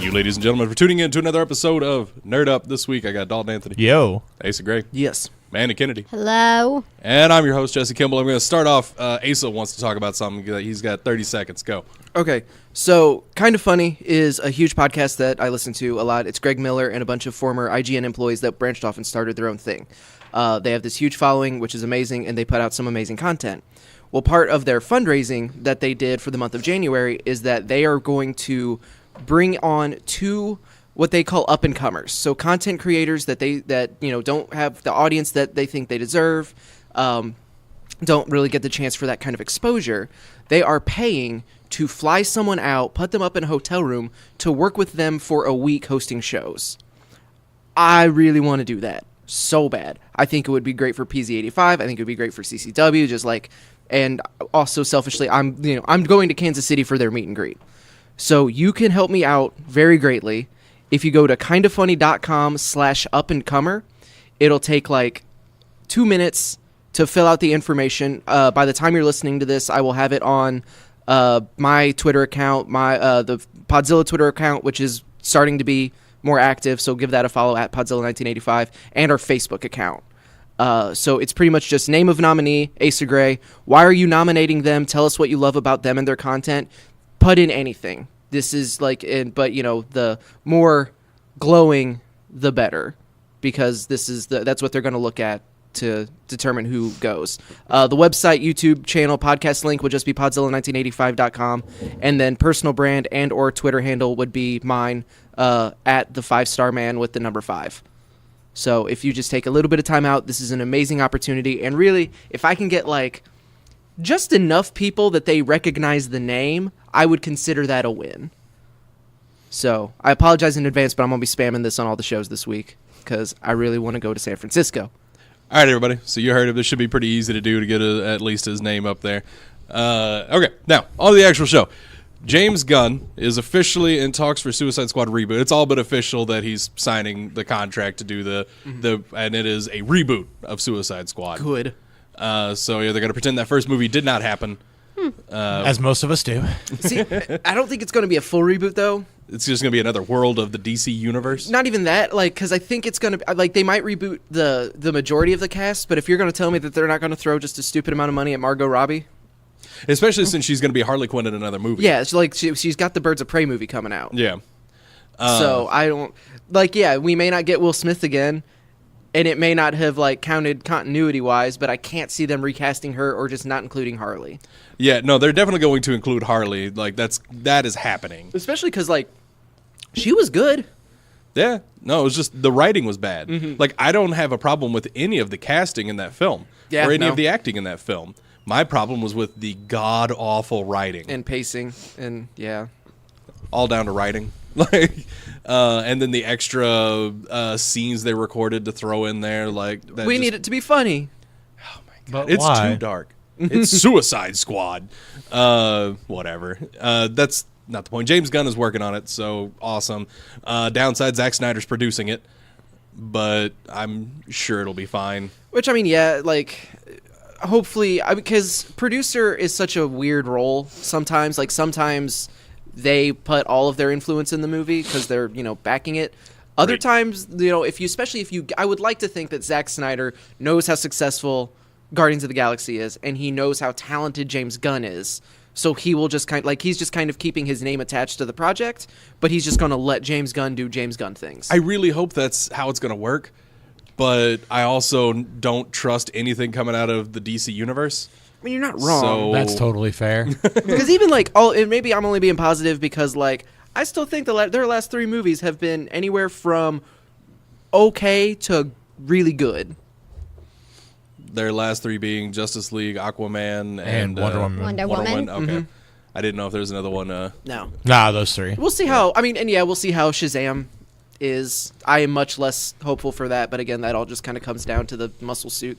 Thank you, ladies and gentlemen, for tuning in to another episode of Nerd Up. This week, I got Dalton Anthony. Yo. Asa Gray. Yes. Mandy Kennedy. Hello. And I'm your host, Jesse Kimball. I'm going to start off. Asa wants to talk about something. He's got 30 seconds. Go. Okay. So, Kind of Funny is a huge podcast that I listen to a lot. It's Greg Miller and a bunch of former IGN employees that branched off and started their own thing. They have this huge following, which is amazing, and they put out some amazing content. Well, part of their fundraising that they did for the month of January is that they are going to bring on two what they call up-and-comers. So content creators that don't have the audience that they think they deserve, don't really get the chance for that kind of exposure. They are paying to fly someone out, put them up in a hotel room, to work with them for a week hosting shows. I really want to do that so bad. I think it would be great for PZ85. I think it would be great for CCW. And also selfishly, I'm going to Kansas City for their meet and greet. So you can help me out very greatly if you go to kindafunny.com/up-and-comer. It'll take like 2 minutes to fill out the information. By the time you're listening to this, I will have it on my Twitter account, the Podzilla Twitter account, which is starting to be more active. So give that a follow at Podzilla1985, and our Facebook account. So it's pretty much just name of nominee, Asa Gray. Why are you nominating them? Tell us what you love about them and their content. Put in anything. This is the more glowing, the better, because that's what they're going to look at to determine who goes. The website, YouTube channel, podcast link would just be podzilla1985.com, and then personal brand and or Twitter handle would be mine, at the 5-star man with the number 5. So if you just take a little bit of time out, this is an amazing opportunity. And really, if I can get just enough people that they recognize the name, I would consider that a win. So I apologize in advance, but I'm going to be spamming this on all the shows this week because I really want to go to San Francisco. All right, everybody. So you heard it. This should be pretty easy to do to get at least his name up there. Okay, now, on to the actual show. James Gunn is officially in talks for Suicide Squad reboot. It's all but official that he's signing the contract to do and it is a reboot of Suicide Squad. Good. So they're going to pretend that first movie did not happen. As most of us do. See, I don't think it's going to be a full reboot, though. It's just going to be another world of the DC universe? Not even that, because I think it's going to they might reboot the majority of the cast, but if you're going to tell me that they're not going to throw just a stupid amount of money at Margot Robbie. Especially since she's going to be Harley Quinn in another movie. Yeah, she's got the Birds of Prey movie coming out. Yeah. So I don't, we may not get Will Smith again, and it may not have counted continuity-wise, but I can't see them recasting her or just not including Harley. Yeah, no, they're definitely going to include Harley. That is happening. Especially because, she was good. Yeah. No, it was just the writing was bad. Mm-hmm. I don't have a problem with any of the casting in that film or any of the acting in that film. My problem was with the god-awful writing. And pacing, and yeah. All down to writing. And then the extra scenes they recorded to throw in there. We need it to be funny. Oh, my God. It's too dark. It's Suicide Squad. Whatever. That's not the point. James Gunn is working on it, so awesome. Downside, Zack Snyder's producing it, but I'm sure it'll be fine. Which, hopefully, because producer is such a weird role sometimes. Sometimes they put all of their influence in the movie because they're, backing it. Other times, I would like to think that Zack Snyder knows how successful Guardians of the Galaxy is, and he knows how talented James Gunn is. So he will just he's just kind of keeping his name attached to the project, but he's just going to let James Gunn do James Gunn things. I really hope that's how it's going to work. But I also don't trust anything coming out of the DC universe. I mean, you're not wrong. So That's totally fair. Because even maybe I'm only being positive because I still think their last 3 movies have been anywhere from okay to really good. Their last 3 being Justice League, Aquaman, and Wonder Woman. Wonder Woman. Okay. Mm-hmm. I didn't know if there was another one. No. Nah, those 3. We'll see how. We'll see how Shazam is. I am much less hopeful for that, but again, that all just kind of comes down to the muscle suit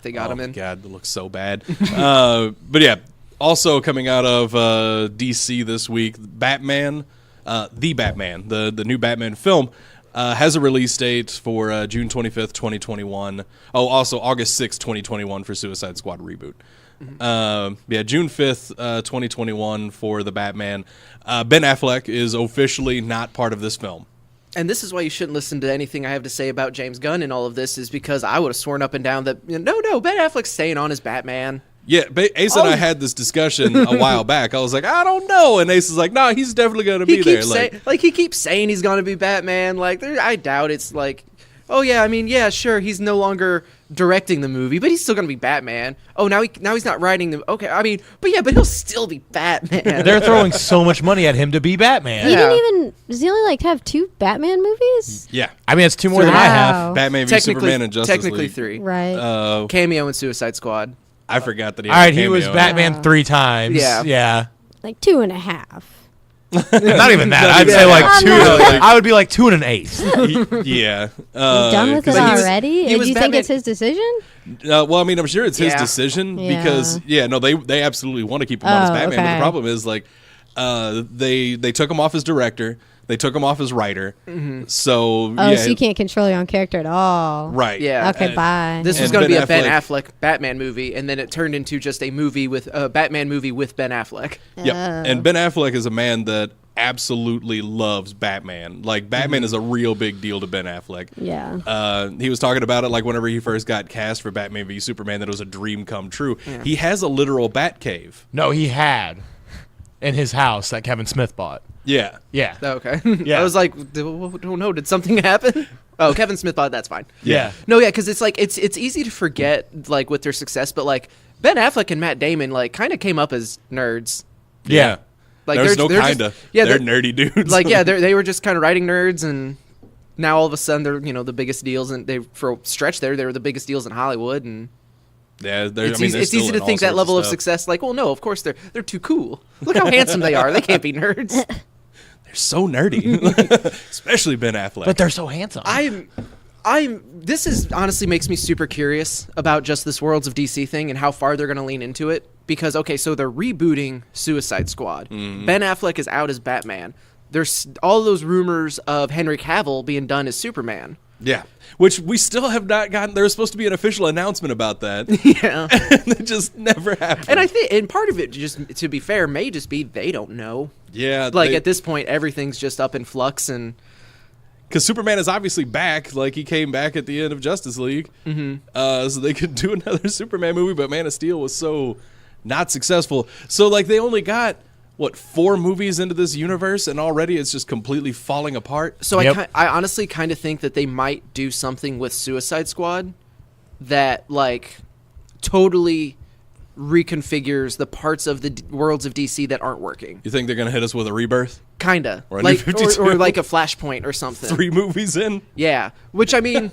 they got him in. Oh, God, it looks so bad. But yeah, also coming out of DC this week, Batman, the new Batman film, has a release date for June 25th, 2021. Oh, also August 6th, 2021 for Suicide Squad reboot. Yeah, June 5th, 2021 for the Batman. Ben Affleck is officially not part of this film. And this is why you shouldn't listen to anything I have to say about James Gunn and all of this, is because I would have sworn up and down that, no, Ben Affleck's staying on as Batman. Yeah, Ace and I had this discussion a while back. I was like, I don't know. And Ace is like, no, he's definitely going to be there. He keeps saying he's going to be Batman. Like, I doubt it's like, oh, yeah, I mean, yeah, sure, he's no longer directing the movie, but he's still going to be Batman. Oh, now he's not writing the... Okay, I mean, but he'll still be Batman. They're throwing so much money at him to be Batman. He didn't even... Does he only, like, have 2 Batman movies? Yeah. I mean, it's 2 more than I have. Batman v Superman and Justice technically League. 3. Right. Cameo in Suicide Squad. I forgot that he All had right, a he was cameo. Batman 3 times. Yeah. Like 2.5. Not even that. I'd even say that. like 2. I would be like 2 1/8. Yeah. He's done with it 'cause he was- already? he Do was you think Batman- it's his decision? well, I mean, I'm sure it's his Yeah. decision Yeah. because, they absolutely want to keep him on as Oh, Batman. But okay. the problem is, like, they took him off as director. They took him off as writer. So, Oh, yeah. so you can't control your own character at all. Right. Yeah. Okay, And- bye. This was And going to be Ben a Ben Affleck- Affleck Batman movie, and then it turned into just a movie with a Batman movie with Ben Affleck. Yep. Oh. And Ben Affleck is a man that absolutely loves Batman. Like, Batman is a real big deal to Ben Affleck. Yeah. He was talking about it like whenever he first got cast for Batman v Superman, that it was a dream come true. He has a literal Bat cave. No, he had in his house that Kevin Smith bought. Yeah. Yeah. Okay. Yeah. I was like, don't know. Did something happen? Oh, Kevin Smith bought it. That's fine. Yeah. No, yeah, because it's like it's easy to forget like with their success, but like Ben Affleck and Matt Damon like kind of came up as nerds. Yeah. Like There's they're no just- kind of. yeah, they're nerdy dudes. Like yeah, they were just kind of writing nerds, and now all of a sudden they're the biggest deals, and they for a stretch there they were the biggest deals in Hollywood, and yeah, it's easy to think that level of success like, well, no, of course they're too cool. Look how handsome they are. They can't be nerds. They're so nerdy, especially Ben Affleck. But they're so handsome. This is honestly makes me super curious about just this Worlds of DC thing and how far they're going to lean into it. Because, okay, so they're rebooting Suicide Squad. Ben Affleck is out as Batman. There's all those rumors of Henry Cavill being done as Superman. Yeah, which we still have not gotten. There was supposed to be an official announcement about that. Yeah. And it just never happened. And I think, and part of it, just to be fair, may just be they don't know. Yeah, Like at this point, everything's just up in flux, and because Superman is obviously back. Like, he came back at the end of Justice League, so they could do another Superman movie. But Man of Steel was so not successful. So like they only got 4 movies into this universe, and already it's just completely falling apart. so Yep. I honestly kind of think that they might do something with Suicide Squad that like totally reconfigures the parts of the Worlds of DC that aren't working. You think they're gonna hit us with a rebirth? Kinda Or a like New 52? or like a Flashpoint or something. 3 movies in. Yeah, which I mean,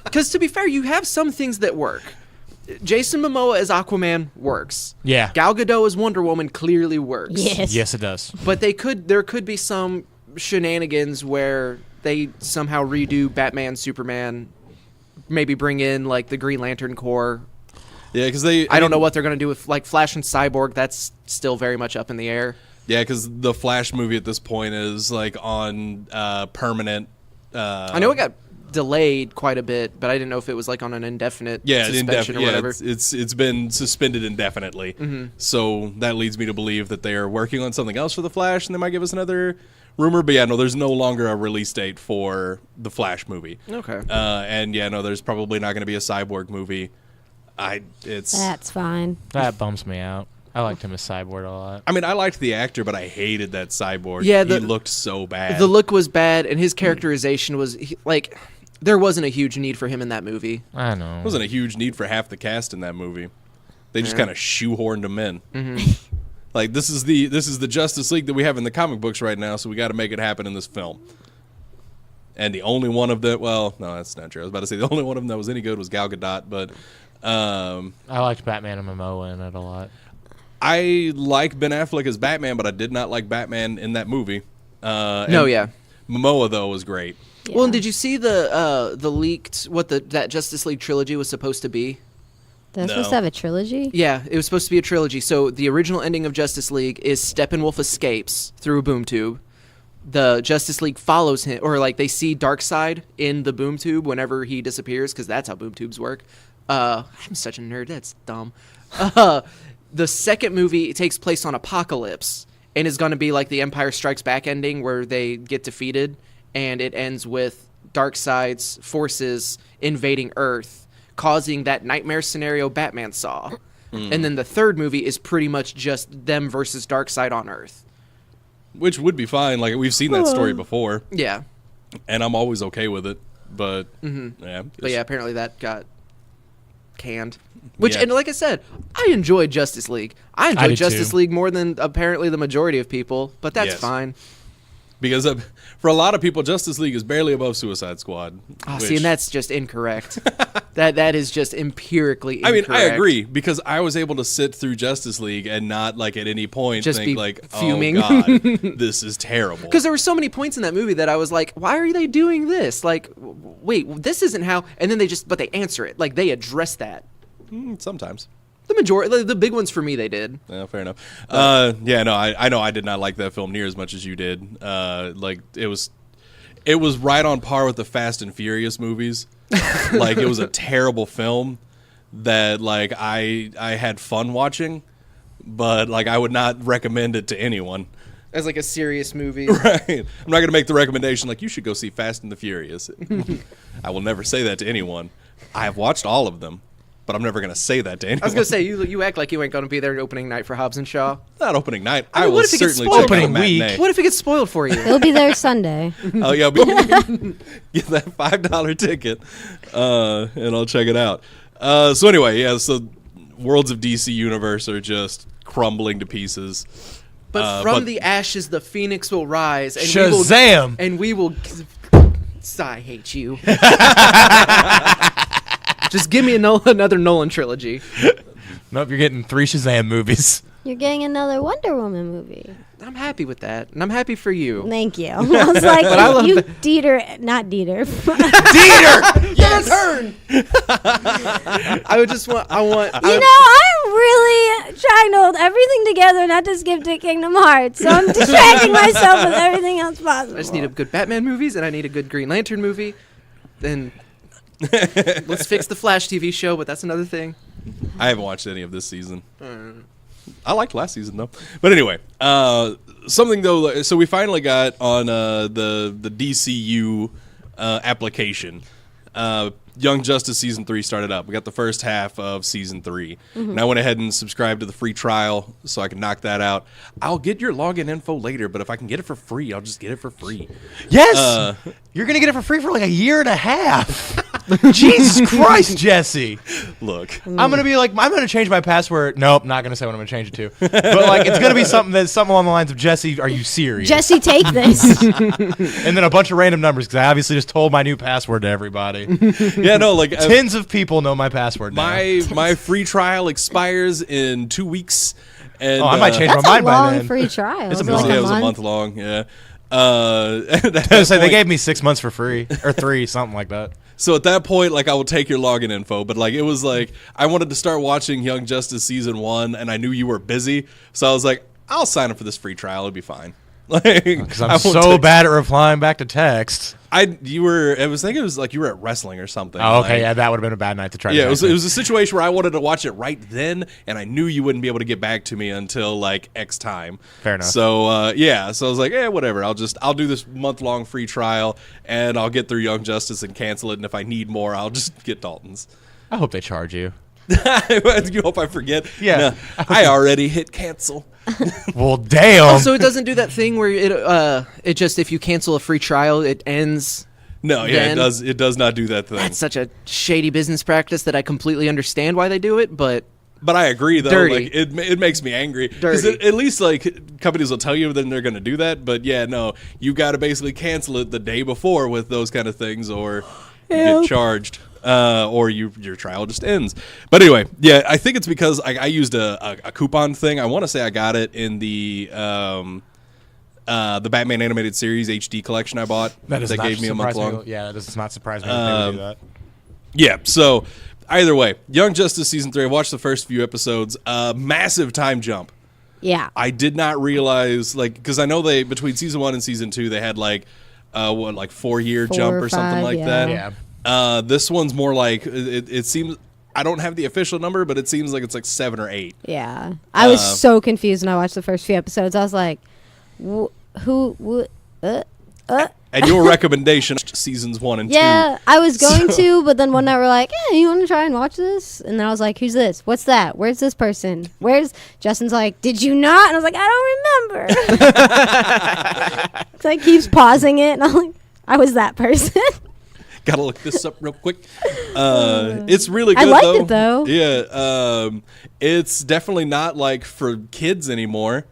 because to be fair, you have some things that work. Jason Momoa as Aquaman works. Yeah. Gal Gadot as Wonder Woman clearly works. Yes. Yes, it does. But there could be some shenanigans where they somehow redo Batman, Superman, maybe bring in like the Green Lantern Corps. Yeah, because I don't know what they're gonna do with like Flash and Cyborg. That's still very much up in the air. Yeah, because the Flash movie at this point is like on permanent. I know it got delayed quite a bit, but I didn't know if it was like on an indefinite suspension or whatever. It's been suspended indefinitely. So that leads me to believe that they are working on something else for the Flash, and they might give us another rumor. But yeah, no, there's no longer a release date for the Flash movie. Okay. And yeah, no, there's probably not going to be a Cyborg movie. That's fine. That bums me out. I liked him as Cyborg a lot. I mean, I liked the actor, but I hated that Cyborg. Yeah, he looked so bad. The look was bad, and his characterization was like there wasn't a huge need for him in that movie. I know. There wasn't a huge need for half the cast in that movie. They just kind of shoehorned him in. Like, this is the Justice League that we have in the comic books right now, so we got to make it happen in this film. And the only one of them, well, no, that's not true. I was about to say the only one of them that was any good was Gal Gadot, but I liked Batman and Momoa in it a lot. I like Ben Affleck as Batman, but I did not like Batman in that movie. Yeah. Momoa, though, was great. Well, and did you see the leaked that Justice League trilogy was supposed to be? They're No. supposed to have a trilogy? Yeah, it was supposed to be a trilogy. So the original ending of Justice League is Steppenwolf escapes through a boom tube. The Justice League follows him, or like they see Darkseid in the boom tube whenever he disappears, because that's how boom tubes work. I'm such a nerd. That's dumb. The second movie takes place on Apocalypse and is going to be like the Empire Strikes Back ending where they get defeated, and it ends with Darkseid's forces invading Earth, causing that nightmare scenario Batman saw. And then the third movie is pretty much just them versus Darkseid on Earth. Which would be fine. Like, we've seen that story before. Yeah. And I'm always okay with it. But, yeah. But yeah, apparently that got canned. Which, Yeah. and like I said, I enjoyed Justice League. I did enjoyed Justice too. League more than apparently the majority of people, but that's Yes. fine. Because for a lot of people, Justice League is barely above Suicide Squad. Oh, which- see, and that's just incorrect. that is just empirically I incorrect. mean, I agree, because I was able to sit through Justice League and not, like, at any point Just think, be like, fuming. oh, God, this is terrible. Because there were so many points in that movie that I was like, why are they doing this? Like, wait, this isn't how... And then but they answer it. Like, they address that. Sometimes. The majority, the big ones for me, they did. Yeah, fair enough. Yeah, no, I know I did not like that film near as much as you did. Like, it was right on par with the Fast and Furious movies. Like, it was a terrible film that, like, I had fun watching, but, like, I would not recommend it to anyone. As like a serious movie. Right. I'm not going to make the recommendation, like, you should go see Fast and the Furious. I will never say that to anyone. I have watched all of them, but I'm never going to say that to anyone. I was going to say, you act like you ain't going to be there opening night for Hobbs and Shaw. Not opening night. I mean, I will what if it gets certainly spoiled? check out a Opening week. matinee. What if it gets spoiled for you? He'll be there Sunday. Oh yeah, but get that $5 ticket, and I'll check it out. So anyway, yeah. So worlds of DC Universe are just crumbling to pieces. But from the ashes, the phoenix will rise, and Shazam! we will. I hate you. Just give me another Nolan trilogy. Nope, you're getting 3 Shazam movies. You're getting another Wonder Woman movie. I'm happy with that, and I'm happy for you. Thank you. I was like, But I love you that- Dieter, not Dieter. Dieter! Yes! Turn. I would just want. You know, I'm really trying to hold everything together, not to skip to Kingdom Hearts. So I'm distracting myself with everything else possible. I just need a good Batman movies, and I need a good Green Lantern movie. Then let's fix the Flash TV show, but that's another thing. I haven't watched any of this season. I liked last season though. But anyway, something though. So we finally got on the DCU application. Young Justice Season 3 started up. We got the first half of Season 3. And I went ahead and subscribed to the free trial so I can knock that out. I'll get your login info later, but if I can get it for free, I'll just get it for free. Yes! You're going to get it for free for like a year and a half. Jesus Christ, Jesse. Look. I'm going to be like, I'm going to change my password. Nope, not going to say what I'm going to change it to. But like, it's going to be something along the lines of, Jesse, are you serious? Jesse, take this. And then a bunch of random numbers, because I obviously just told my new password to everybody. Yeah, no, like Tens of people know my password now. my free trial expires in 2 weeks. And I might change That's my a mind by long then. free trial. It's Is a it like month. yeah, it a was a month? month long. Yeah. And at I that was say they point- gave me 6 months for free, or 3, something like that. So at that point, like, I will take your login info, but like, it was like, I wanted to start watching Young Justice Season 1, and I knew you were busy, so I was like, I'll sign up for this free trial, it'll be fine. Like, Because I'm so bad at replying back to text. I was thinking it was like you were at wrestling or something. Oh, okay, like- yeah, that would have been a bad night to try to Yeah, it text was me. a situation where I wanted to watch it right then, and I knew you wouldn't be able to get back to me until like X time. Fair enough. So yeah, so I was like, whatever. I'll do this month-long free trial, and I'll get through Young Justice and cancel it. And if I need more, I'll just get Dalton's. I hope they charge you. You hope I forget? Yeah. No, I already hit cancel. Well, damn. So it doesn't do that thing where it just, if you cancel a free trial, it ends. No, yeah, Then- it does not do that thing. That's such a shady business practice that I completely understand why they do it, but But I agree, though. Dirty. Like, it makes me angry. Because Dirty. at least, like, companies will tell you then they're going to do that. But, yeah, no, you got to basically cancel it the day before with those kind of things, or you get charged, or your trial just ends. But anyway, yeah, I think it's because I used a coupon thing. I want to say I got it in the Batman Animated Series HD collection I bought. that does not gave me a month surprise long. Yeah, that does not surprise me that they would do that. Yeah, so either way, Young Justice Season 3, I watched the first few episodes. Massive time jump. Yeah. I did not realize, like, because I know between Season 1 and Season 2, they had, like, 4-year 4 jump or or something 5, like yeah. that. Yeah. This one's more like, it seems, I don't have the official number, but it seems like it's like 7 or 8. Yeah. I was so confused when I watched the first few episodes. I was like, And your recommendation, seasons 1 and 2. Yeah, I was going to, but then one night we're like, hey, you want to try and watch this? And then I was like, who's this? What's that? Where's this person? Where's... Justin's like, did you not? And I was like, I don't remember. So he keeps pausing it, and I'm like, I was that person. Gotta look this up real quick. It's really good, I liked it, though. Yeah. It's definitely not, like, for kids anymore.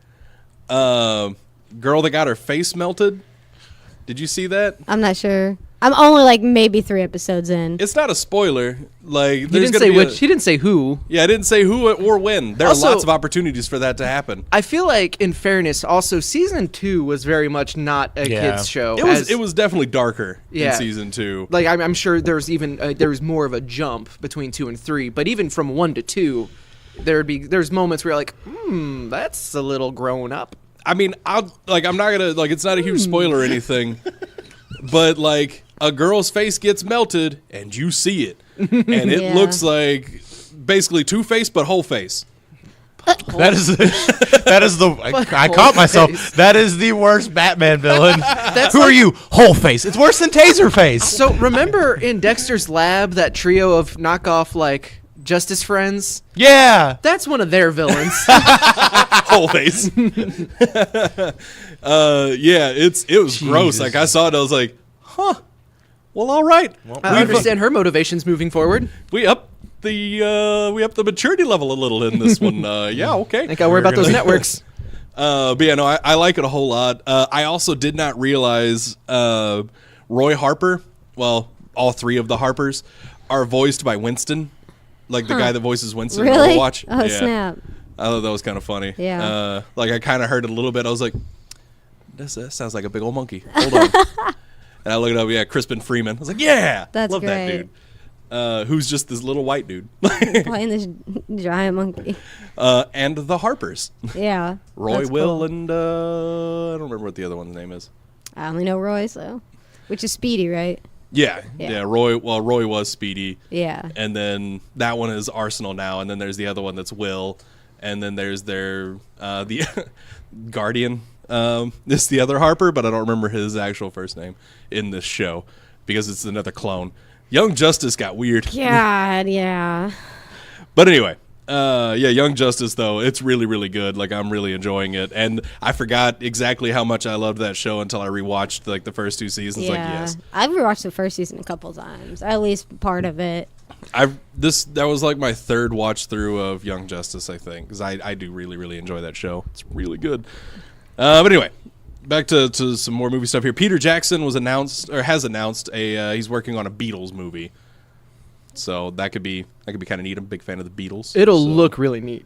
Girl that got her face melted. Did you see that? I'm not sure. I'm only like maybe 3 episodes in. It's not a spoiler. Like He didn't say which. He didn't say who. Yeah, I didn't say who or when. There Also, are lots of opportunities for that to happen. I feel like, in fairness, also season 2 was very much not a kids show. It was definitely darker in season 2. Like I'm sure there's even there's more of a jump between 2 and 3, but even from 1 to 2, there's moments where you're like, that's a little grown up. I mean, I'm not gonna it's not a huge spoiler or anything, but like a girl's face gets melted and you see it, and it looks like basically Two-Face but whole face. That is the I caught myself. Face. That is the worst Batman villain. Who are you? Whole face. It's worse than Taserface. So remember in Dexter's Lab that trio of knockoff like Justice Friends? Yeah. That's one of their villains. Whole face. It was gross. Like I saw it, I was like, huh. Well, all right. I understand her motivations moving forward. We upped the maturity level a little in this one. Yeah, okay. I think I worry about those networks. But yeah, no, I like it a whole lot. I also did not realize Roy Harper, well, all 3 of the Harpers, are voiced by Winston, like the guy that voices Winston in Really? Overwatch. Oh, yeah. snap. I thought that was kind of funny. Yeah. Like I kind of heard it a little bit. I was like, that sounds like a big old monkey. Hold on. And I looked it up. Yeah, Crispin Freeman. I was like, yeah, That's love that great. dude. Who's just this little white dude. Playing this giant monkey. And the Harpers. Yeah. Roy, that's Will, cool. and I don't remember what the other one's name is. I only know Roy, so. Which is Speedy, right? Yeah. Yeah. Roy was Speedy. Yeah. And then that one is Arsenal now. And then there's the other one that's Will. And then there's the Guardian. This is the other Harper, but I don't remember his actual first name in this show because it's another clone. Young Justice got weird. God, yeah. But anyway, Young Justice, though, it's really, really good. Like, I'm really enjoying it. And I forgot exactly how much I loved that show until I rewatched, like, the first 2 seasons. Yeah. Like, yes. I've rewatched the first season a couple times, or at least part of it. That was, like, my 3rd watch through of Young Justice, I think, because I do really, really enjoy that show. It's really good. But anyway, back to some more movie stuff here. Peter Jackson has announced he's working on a Beatles movie. So that could be kind of neat. I'm a big fan of the Beatles. It'll look really neat.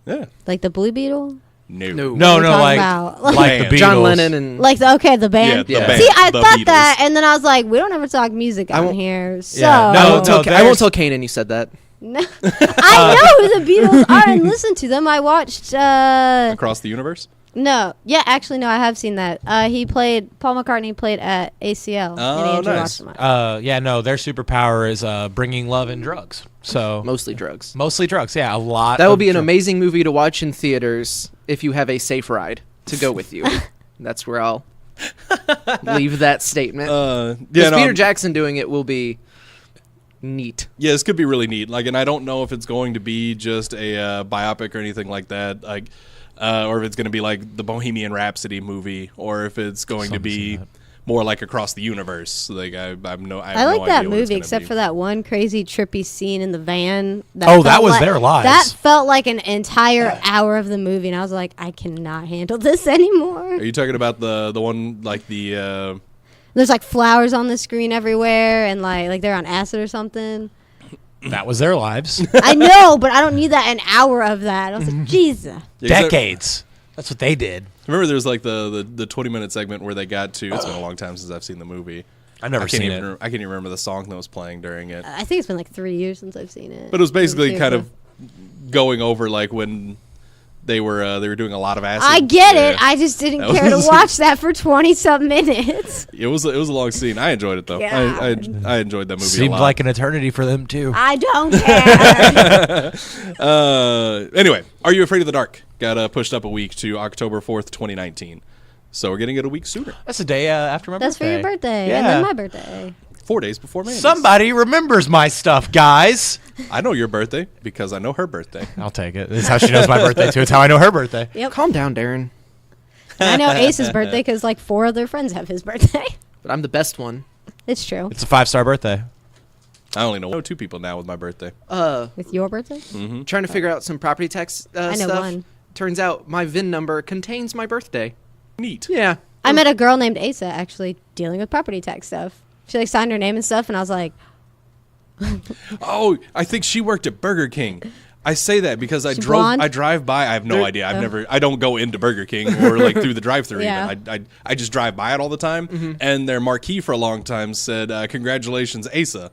Yeah. Like the Blue Beetle? No. No, We're talking like about- like the Beatles. John Lennon and Like, the band? Yeah, the Yeah. band. See, I the thought Beatles. that, and then I was like, we don't ever talk music on won't- here, so... Yeah, no, I won't tell there's- Kanan you said that. No. I know who the Beatles are and listen to them. I watched, Across the Universe? no. Yeah, actually, no, I have seen that. Paul McCartney played at ACL. Oh, and Andrew nice. watched them. Their superpower is bringing love and drugs. So Mostly drugs. mostly drugs. Yeah, a lot. That will of be an dr- amazing movie to watch in theaters if you have a safe ride to go with you. That's where I'll leave that statement. Peter Jackson doing it will be neat. Yeah, this could be really neat. Like, and I don't know if it's going to be just a biopic or anything like that. Like, or if it's going to be like the Bohemian Rhapsody movie, or if it's going to be more like Across the Universe. Like, I have I no like idea that what it's movie, gonna except be. for that one crazy trippy scene in the van. Oh, that felt was like- their lives. That felt like an entire hour of the movie, and I was like, I cannot handle this anymore. Are you talking about the one like the? There's like flowers on the screen everywhere, and like they're on acid or something. That was their lives. I know, but I don't need that an hour of that. I was like, Jesus. Decades. That's what they did. Remember, there's like the 20-minute segment where they got to. It's been a long time since I've seen the movie. I've never seen it. I can't even remember the song that was playing during it. I think it's been like 3 years since I've seen it. But it was basically Seriously. kind of going over like when They were doing a lot of acid. I get Yeah. it. I just didn't That care to was- watch that for 20-some minutes. It was a long scene. I enjoyed it though. I enjoyed that movie. Seemed a lot. like an eternity for them too. I don't care. Anyway, Are You Afraid of the Dark got pushed up a week to October 4th, 2019. So we're getting it a week sooner. That's the day after my That's for birthday. your birthday. Yeah. And then my birthday. 4 days before Mandy's. Somebody remembers my stuff, guys. I know your birthday because I know her birthday. I'll take it. This is how she knows my birthday too. It's how I know her birthday. Yep. Calm down, Darren. I know Ace's birthday because like 4 other friends have his birthday. But I'm the best one. It's true. It's a 5-star birthday. I only know 2 people now with my birthday. With your birthday? Trying to figure out some property tax I know stuff. one. Turns out my VIN number contains my birthday. Neat. Yeah. I met a girl named Asa actually dealing with property tax stuff. She like signed her name and stuff, and I was like, Oh, I think she worked at Burger King. I say that because I blonde? drive by. I have no idea. I don't go into Burger King or like through the drive-thru. Yeah. Even. I just drive by it all the time. And their marquee for a long time said, "Congratulations, Asa."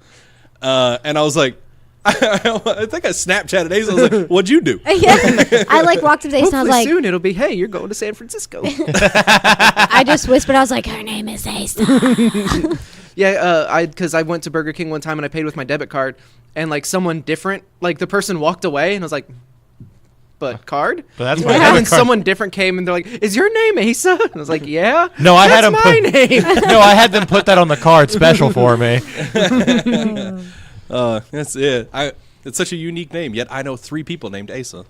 And I was like, I think I Snapchatted Asa. I was like, "What'd you do?" yeah. I like walked up to Asa and I Hopefully was like, soon it'll be, hey, you're going to San Francisco. I just whispered, I was like, her name is Asa. Yeah, because I went to Burger King one time and I paid with my debit card, and like someone different, like the person walked away and I was like, but card? But that's my And debit then card. someone different came and they're like, is your name Asa? And I was like, yeah. No, I had That's them my put, name. No, I had them put that on the card special for me. That's it. It's such a unique name. Yet I know 3 people named Asa.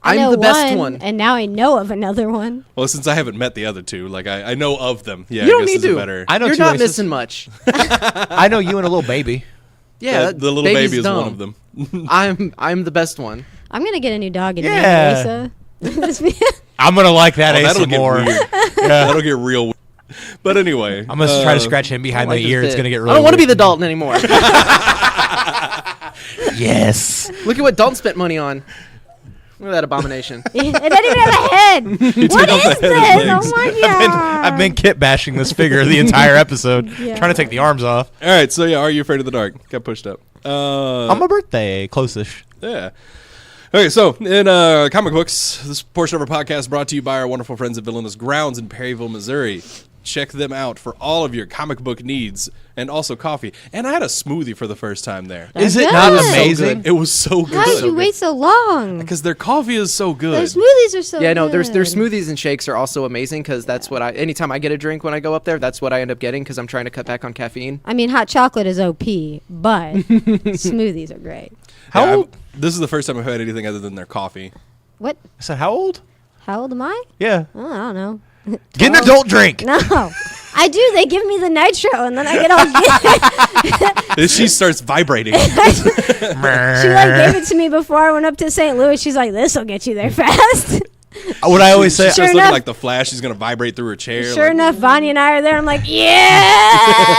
I I'm know the best one. and now I know of another one. Well, since I haven't met the other 2, like I know of them. Yeah, You don't I guess need is a to. better. I know You're 2 not Aces. missing much. I know you and a little baby. Yeah, the little baby's baby is dumb. one of them. I'm the best one. I'm going to get a new dog and Yeah. name Asa. I'm gonna like that Oh, Asa that'll get more. weird. That'll get real weird. But anyway. I'm gonna try to scratch him behind Like the this ear. It's bit. gonna get really I don't want to be weird. the Dalton anymore. Yes. Look at what Dalton spent money on. Look at that abomination. it doesn't even have a head. What off is the head and this? legs. Oh my god. I've been kit bashing this figure the entire episode, Yeah. trying to take the arms off. All right, so yeah, Are You Afraid of the Dark? Got pushed up. On my birthday, close-ish. Yeah. Okay, so in comic books, this portion of our podcast is brought to you by our wonderful friends at Villainous Grounds in Perryville, Missouri. Check them out for all of your comic book needs and also coffee. And I had a smoothie for the first time there. That's Is it not good. amazing? It was so How did you good. wait so long? Because their coffee is so Their good. smoothies are so Yeah, no, good. their smoothies and shakes are also amazing because that's what anytime I get a drink when I go up there, that's what I end up getting because I'm trying to cut back on caffeine. I mean, hot chocolate is OP, but smoothies are great. How Yeah, old? this is the first time I've had anything other than their coffee. What? I said, how old? How old am I? Yeah. Oh, I don't know. Get an adult drink. No. I do. They give me the nitro, and then I get all good. She starts vibrating. She like gave it to me before I went up to St. Louis. She's like, "This will get you there fast." What I always say, She starts Sure looking enough- like the Flash. She's going to vibrate through her chair. Sure like, enough, Vanya and I are there. I'm like, yes.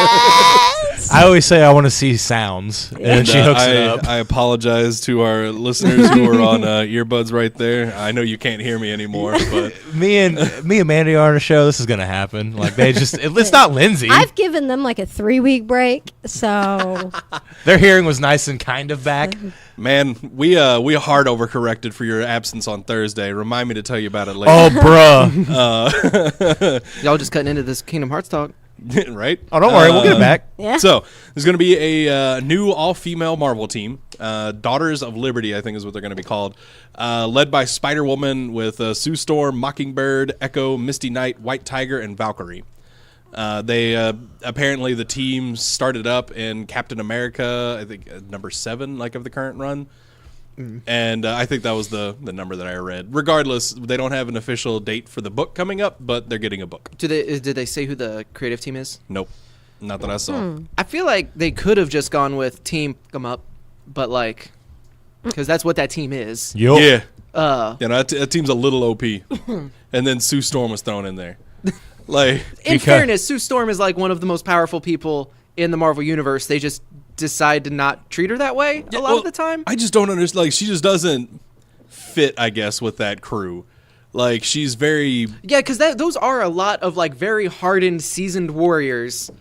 I always say I want to see sounds, and then she hooks it up. I apologize to our listeners who are on earbuds right there. I know you can't hear me anymore, but Me and Mandy are on a show. This is gonna happen. Like they just, it's not Lindsay. I've given them like a 3-week break, so Their hearing was nice and kind of back. man, we hard overcorrected for your absence on Thursday. Remind me to tell you about it later. Oh, bruh. Y'all just cutting into this Kingdom Hearts talk. Right? Oh, don't worry, we'll get it back. yeah. So there's going to be a new all-female Marvel team, Daughters of Liberty, I think is what they're going to be called, led by Spider-Woman with Sue Storm, Mockingbird, Echo, Misty Knight, White Tiger, and Valkyrie. They apparently the team started up in Captain America, I think number 7, like of the current run. And I think that was the number that I read. Regardless, they don't have an official date for the book coming up, but they're getting a book. Did they say who the creative team is? Nope, not that I saw. I feel like they could have just gone with Team Come Up, but like, because that's what that team is. Yup. Yeah, Uh, that team's a little OP. And then Sue Storm was thrown in there. Like, in Because- fairness, Sue Storm is like one of the most powerful people in the Marvel universe. They just decide to not treat her that way a lot of the time. I just don't understand. Like, she just doesn't fit, I guess, with that crew. Like, she's very Yeah, because those are a lot of like very hardened, seasoned warriors.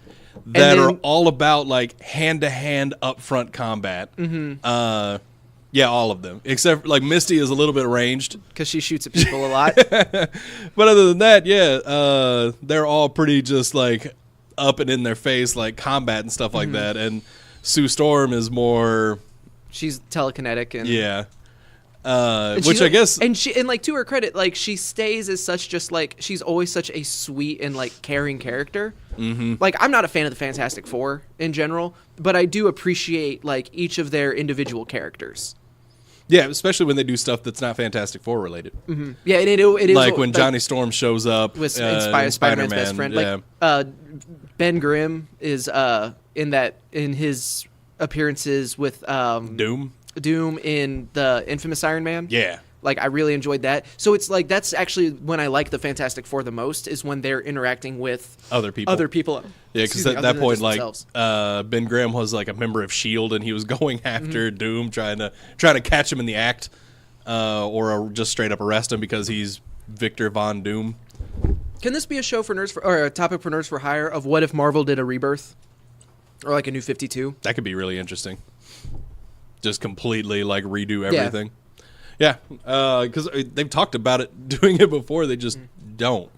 that then- are all about like hand-to-hand upfront combat. Mm-hmm. Yeah, all of them. Except, like, Misty is a little bit ranged. Because she shoots at people a lot. But other than that, yeah, they're all pretty just, like, up and in their face, like, combat and stuff like that. And Sue Storm is more... She's telekinetic and... Yeah. And Which I guess... And like, to her credit, like, she stays as such just, like, she's always such a sweet and, like, caring character. Mm-hmm. Like, I'm not a fan of the Fantastic Four in general, but I do appreciate, like, each of their individual characters. Yeah, especially when they do stuff that's not Fantastic Four related. Mm-hmm. Yeah, and it is... Like when Johnny Storm shows up with in Spider-Man's best friend. Yeah. Like, Ben Grimm is in his appearances with... Doom in the infamous Iron Man. Yeah. Like, I really enjoyed that. So it's like, that's actually when I like the Fantastic Four the most, is when they're interacting with other people. Yeah, because at that point, like, Ben Grimm was like a member of S.H.I.E.L.D. and he was going after Doom, trying to catch him in the act, or just straight up arrest him because he's Victor Von Doom. Can this be a show for nerds or a topic for Nerds for Hire of what if Marvel did a rebirth? Or like a new 52? That could be really interesting. Just completely, like, redo everything. Yeah, because they've talked about it, doing it before. They just don't.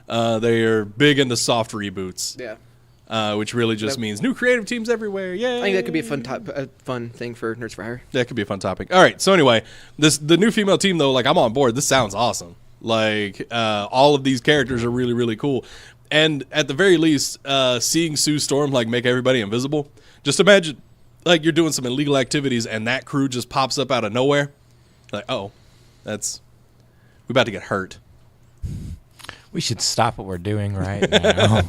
They are big into soft reboots. Yeah. Which really just means new creative teams everywhere. Yeah, I think that could be a fun thing for Nerds for Hire. That could be a fun topic. All right. So anyway, the new female team though, like, I'm on board. This sounds awesome. Like, all of these characters are really, really cool. And at the very least, seeing Sue Storm, like, make everybody invisible. Just imagine, like, you're doing some illegal activities and that crew just pops up out of nowhere. Like, oh, we're about to get hurt. We should stop what we're doing right now.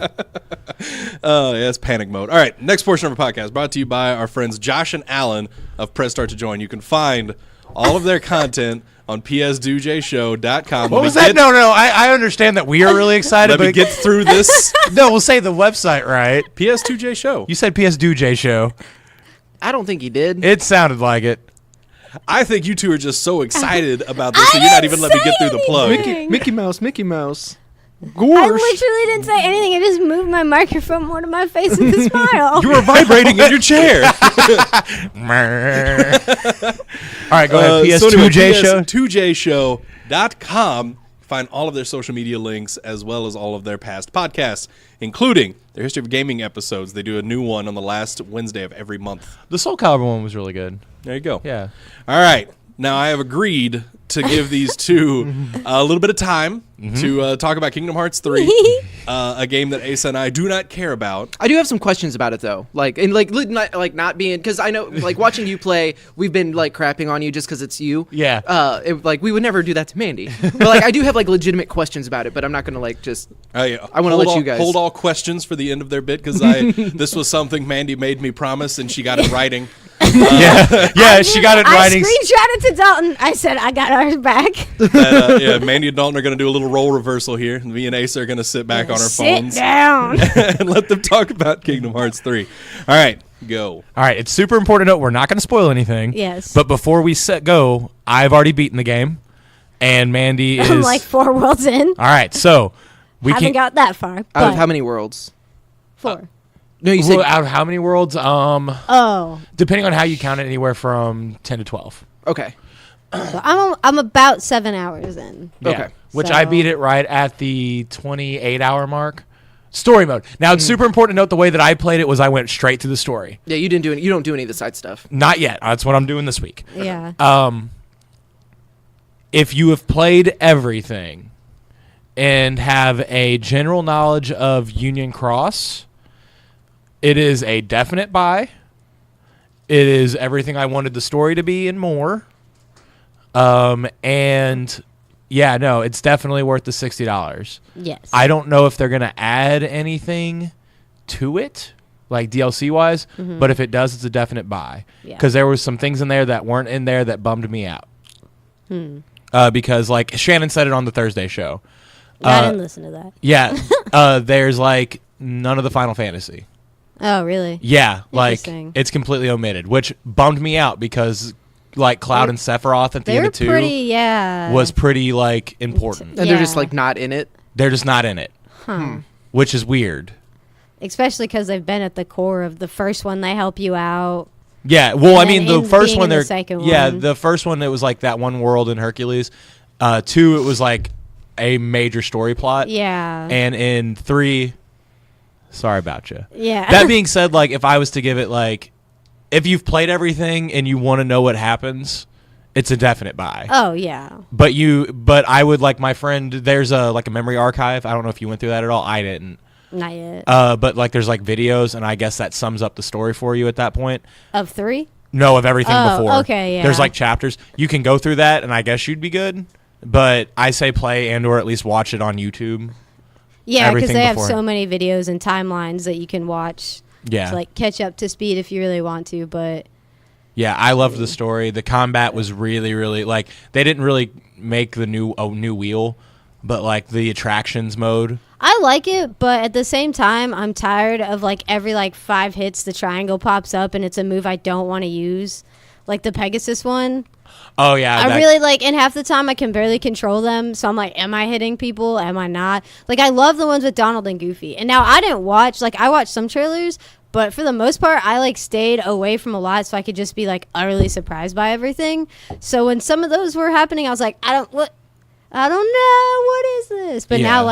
Yeah, it's panic mode. All right, next portion of our podcast brought to you by our friends Josh and Alan of Press Start to Join. You can find all of their content on psdujshow.com. What was that? No, I understand that we are really excited. Let me get through this. No, we'll say the website right. PS2J Show. You said PS2J Show. I don't think he did. It sounded like it. I think you two are just so excited about this that you're not even letting me get through the plug. Mickey Mouse. I literally didn't say anything. I just moved my microphone more to my face with a smile. You were vibrating in your chair. All right, go ahead. PS2J Show. PS2JShow.com. Find all of their social media links as well as all of their past podcasts, including their History of Gaming episodes. They do a new one on the last Wednesday of every month. The Soul Calibur one was really good. There you go. Yeah. All right. Now, I have agreed to give these two a little bit of time to talk about Kingdom Hearts 3, a game that Asa and I do not care about. I do have some questions about it, though. Like, and not being, because I know, like, watching you play, we've been, like, crapping on you just because it's you. Yeah. Like, we would never do that to Mandy. But, like, I do have, like, legitimate questions about it, but I'm not going to, like, just... Yeah. I want to let you guys... Hold all questions for the end of their bit, because this was something Mandy made me promise, and she got it writing. Yeah, she got it writing. I screenshotted to Dalton. I said, I got ours back. Yeah, Mandy and Dalton are going to do a little role reversal here. Me and Asa are going to sit back on our phones. Sit down. And let them talk about Kingdom Hearts 3. All right, go. All right, it's super important to note we're not going to spoil anything. Yes. But before we go, I've already beaten the game, and Mandy is... I'm like 4 worlds in. All right, so we haven't got that far. Out But of how many worlds? 4. No, you said... out of how many worlds? Oh. Depending on how you count it, anywhere from 10 to 12. Okay. So I'm about 7 hours in. Yeah. Okay. Which I beat it right at the 28-hour mark. Story mode. Now, it's super important to note the way that I played it was I went straight to the story. Yeah, you don't do any of the side stuff. Not yet. That's what I'm doing this week. Yeah. If you have played everything and have a general knowledge of Union Cross, it is a definite buy. It is everything I wanted the story to be and more. And yeah, no, it's definitely worth the $60. Yes. I don't know if they're going to add anything to it, like DLC wise, but if it does, it's a definite buy. Because there was some things in there that weren't in there that bummed me out. Because like Shannon said it on the Thursday show. I didn't listen to that. Yeah. There's like none of the Final Fantasy. Oh, really? Yeah, like Interesting. it's completely omitted, which bummed me out because like Cloud and Sephiroth at the end of 2 was pretty like important. And they're just like not in it. They're just not in it, which is weird. Especially because they've been at the core of the first one. They help you out. Yeah, well, I And mean, then the first being one, in the there, second yeah, one. the first one, it was like that one world in Hercules. 2, it was like a major story plot. Yeah. And in 3, sorry about you. Yeah. That being said, like, if I was to give it, like, if you've played everything and you want to know what happens, it's a definite buy. Oh yeah. But I would, like, my friend, there's a memory archive. I don't know if you went through that at all. I didn't. Not yet. But like, there's like videos, and I guess that sums up the story for you at that point. Of 3? No, of everything Oh, before. okay, yeah. There's like chapters. You can go through that, and I guess you'd be good. But I say play and/or at least watch it on YouTube. Yeah, because everything they have before. so many videos and timelines that you can watch Yeah. to like catch up to speed if you really want to. But Yeah, I loved the story. The combat was really, really, like, they didn't really make the new wheel, but like the attractions mode. I like it, but at the same time, I'm tired of like every like 5 hits, the triangle pops up and it's a move I don't want to use, like the Pegasus one. Oh yeah, I really like, and half the time I can barely control them, so I'm like, am I hitting people? Am I not? Like, I love the ones with Donald and Goofy. And now I didn't watch, like, I watched some trailers, but for the most part, I like stayed away from a lot so I could just be like utterly surprised by everything. So when some of those were happening, I was like, I don't know, what is this? But Yeah.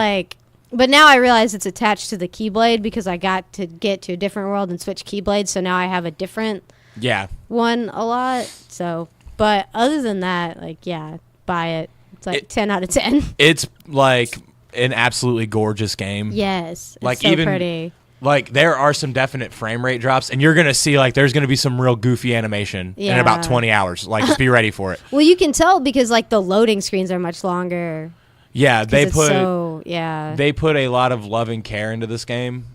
now I realize it's attached to the Keyblade because I got to get to a different world and switch Keyblades, so now I have a different yeah. one a lot. So, but other than that, like, yeah, buy it. It's like 10 out of 10. It's like an absolutely gorgeous game. Yes, it's Like, so even- pretty. Like, there are some definite frame rate drops, and you're gonna see like there's gonna be some real goofy animation in about Yeah. 20 hours. Like, just be ready for it. Well, you can tell because like the loading screens are much longer. Yeah, 'Cause they it's put yeah. they put a lot of love and care into this game,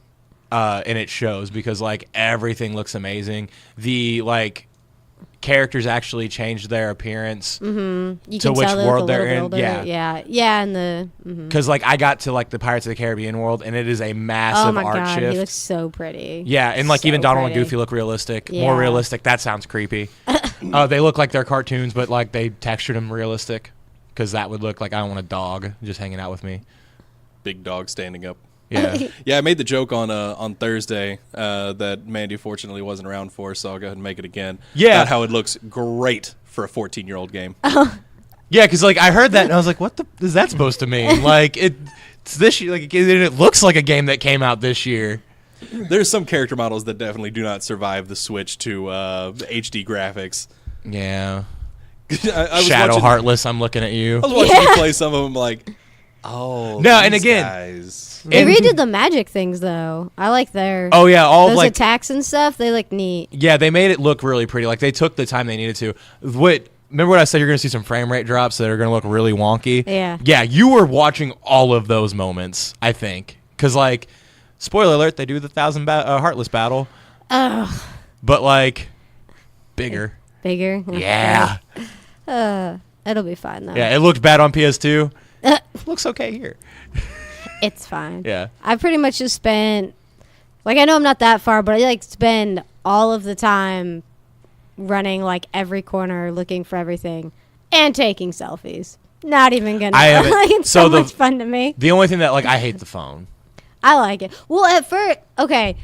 and it shows because like everything looks amazing. The like characters actually changed their appearance You to can which tell they're world like a they're little in. bit older. Yeah, and the Because like I got to like the Pirates of the Caribbean world, and it is a oh massive my art god, shift. he looks so pretty. Yeah, and like So even Donald and pretty. Goofy look realistic, Yeah. more realistic. That sounds creepy. They look like they're cartoons, but like they textured them realistic. Because that would look like I don't want a dog just hanging out with me. Big dog standing up. Yeah. Yeah, I made the joke on Thursday that Mandy fortunately wasn't around for, so I'll go ahead and make it again. Yeah. About how it looks great for a 14-year-old game. Yeah, because like I heard that and I was like, "What is that supposed to mean?" Like it's this year. Like it looks like a game that came out this year. There's some character models that definitely do not survive the switch to HD graphics. Yeah. I was Shadow watching, Heartless. I'm looking at you. I was watching you play some of them like, oh, No, and these again- guys. They And- redid the magic things though. I like their Oh yeah, all those like attacks and stuff. They look neat. yeah, they made it look really pretty. Like they took the time they needed to. Remember what I said? You're gonna see some frame rate drops that are gonna look really wonky. Yeah. Yeah, you were watching all of those moments. I think because like, spoiler alert, they do the 1,000 Heartless battle, Ugh, but like bigger. bigger. Yeah. It'll be fine though. Yeah, it looked bad on PS2. Looks okay here. It's fine. Yeah. I pretty much just spent, like, I know I'm not that far, but I like spend all of the time running like every corner, looking for everything, and taking selfies. Not even gonna. I haven't- Like, it's so so the- much fun to me. The only thing that like I hate the phone. I like it. Well, at first, okay.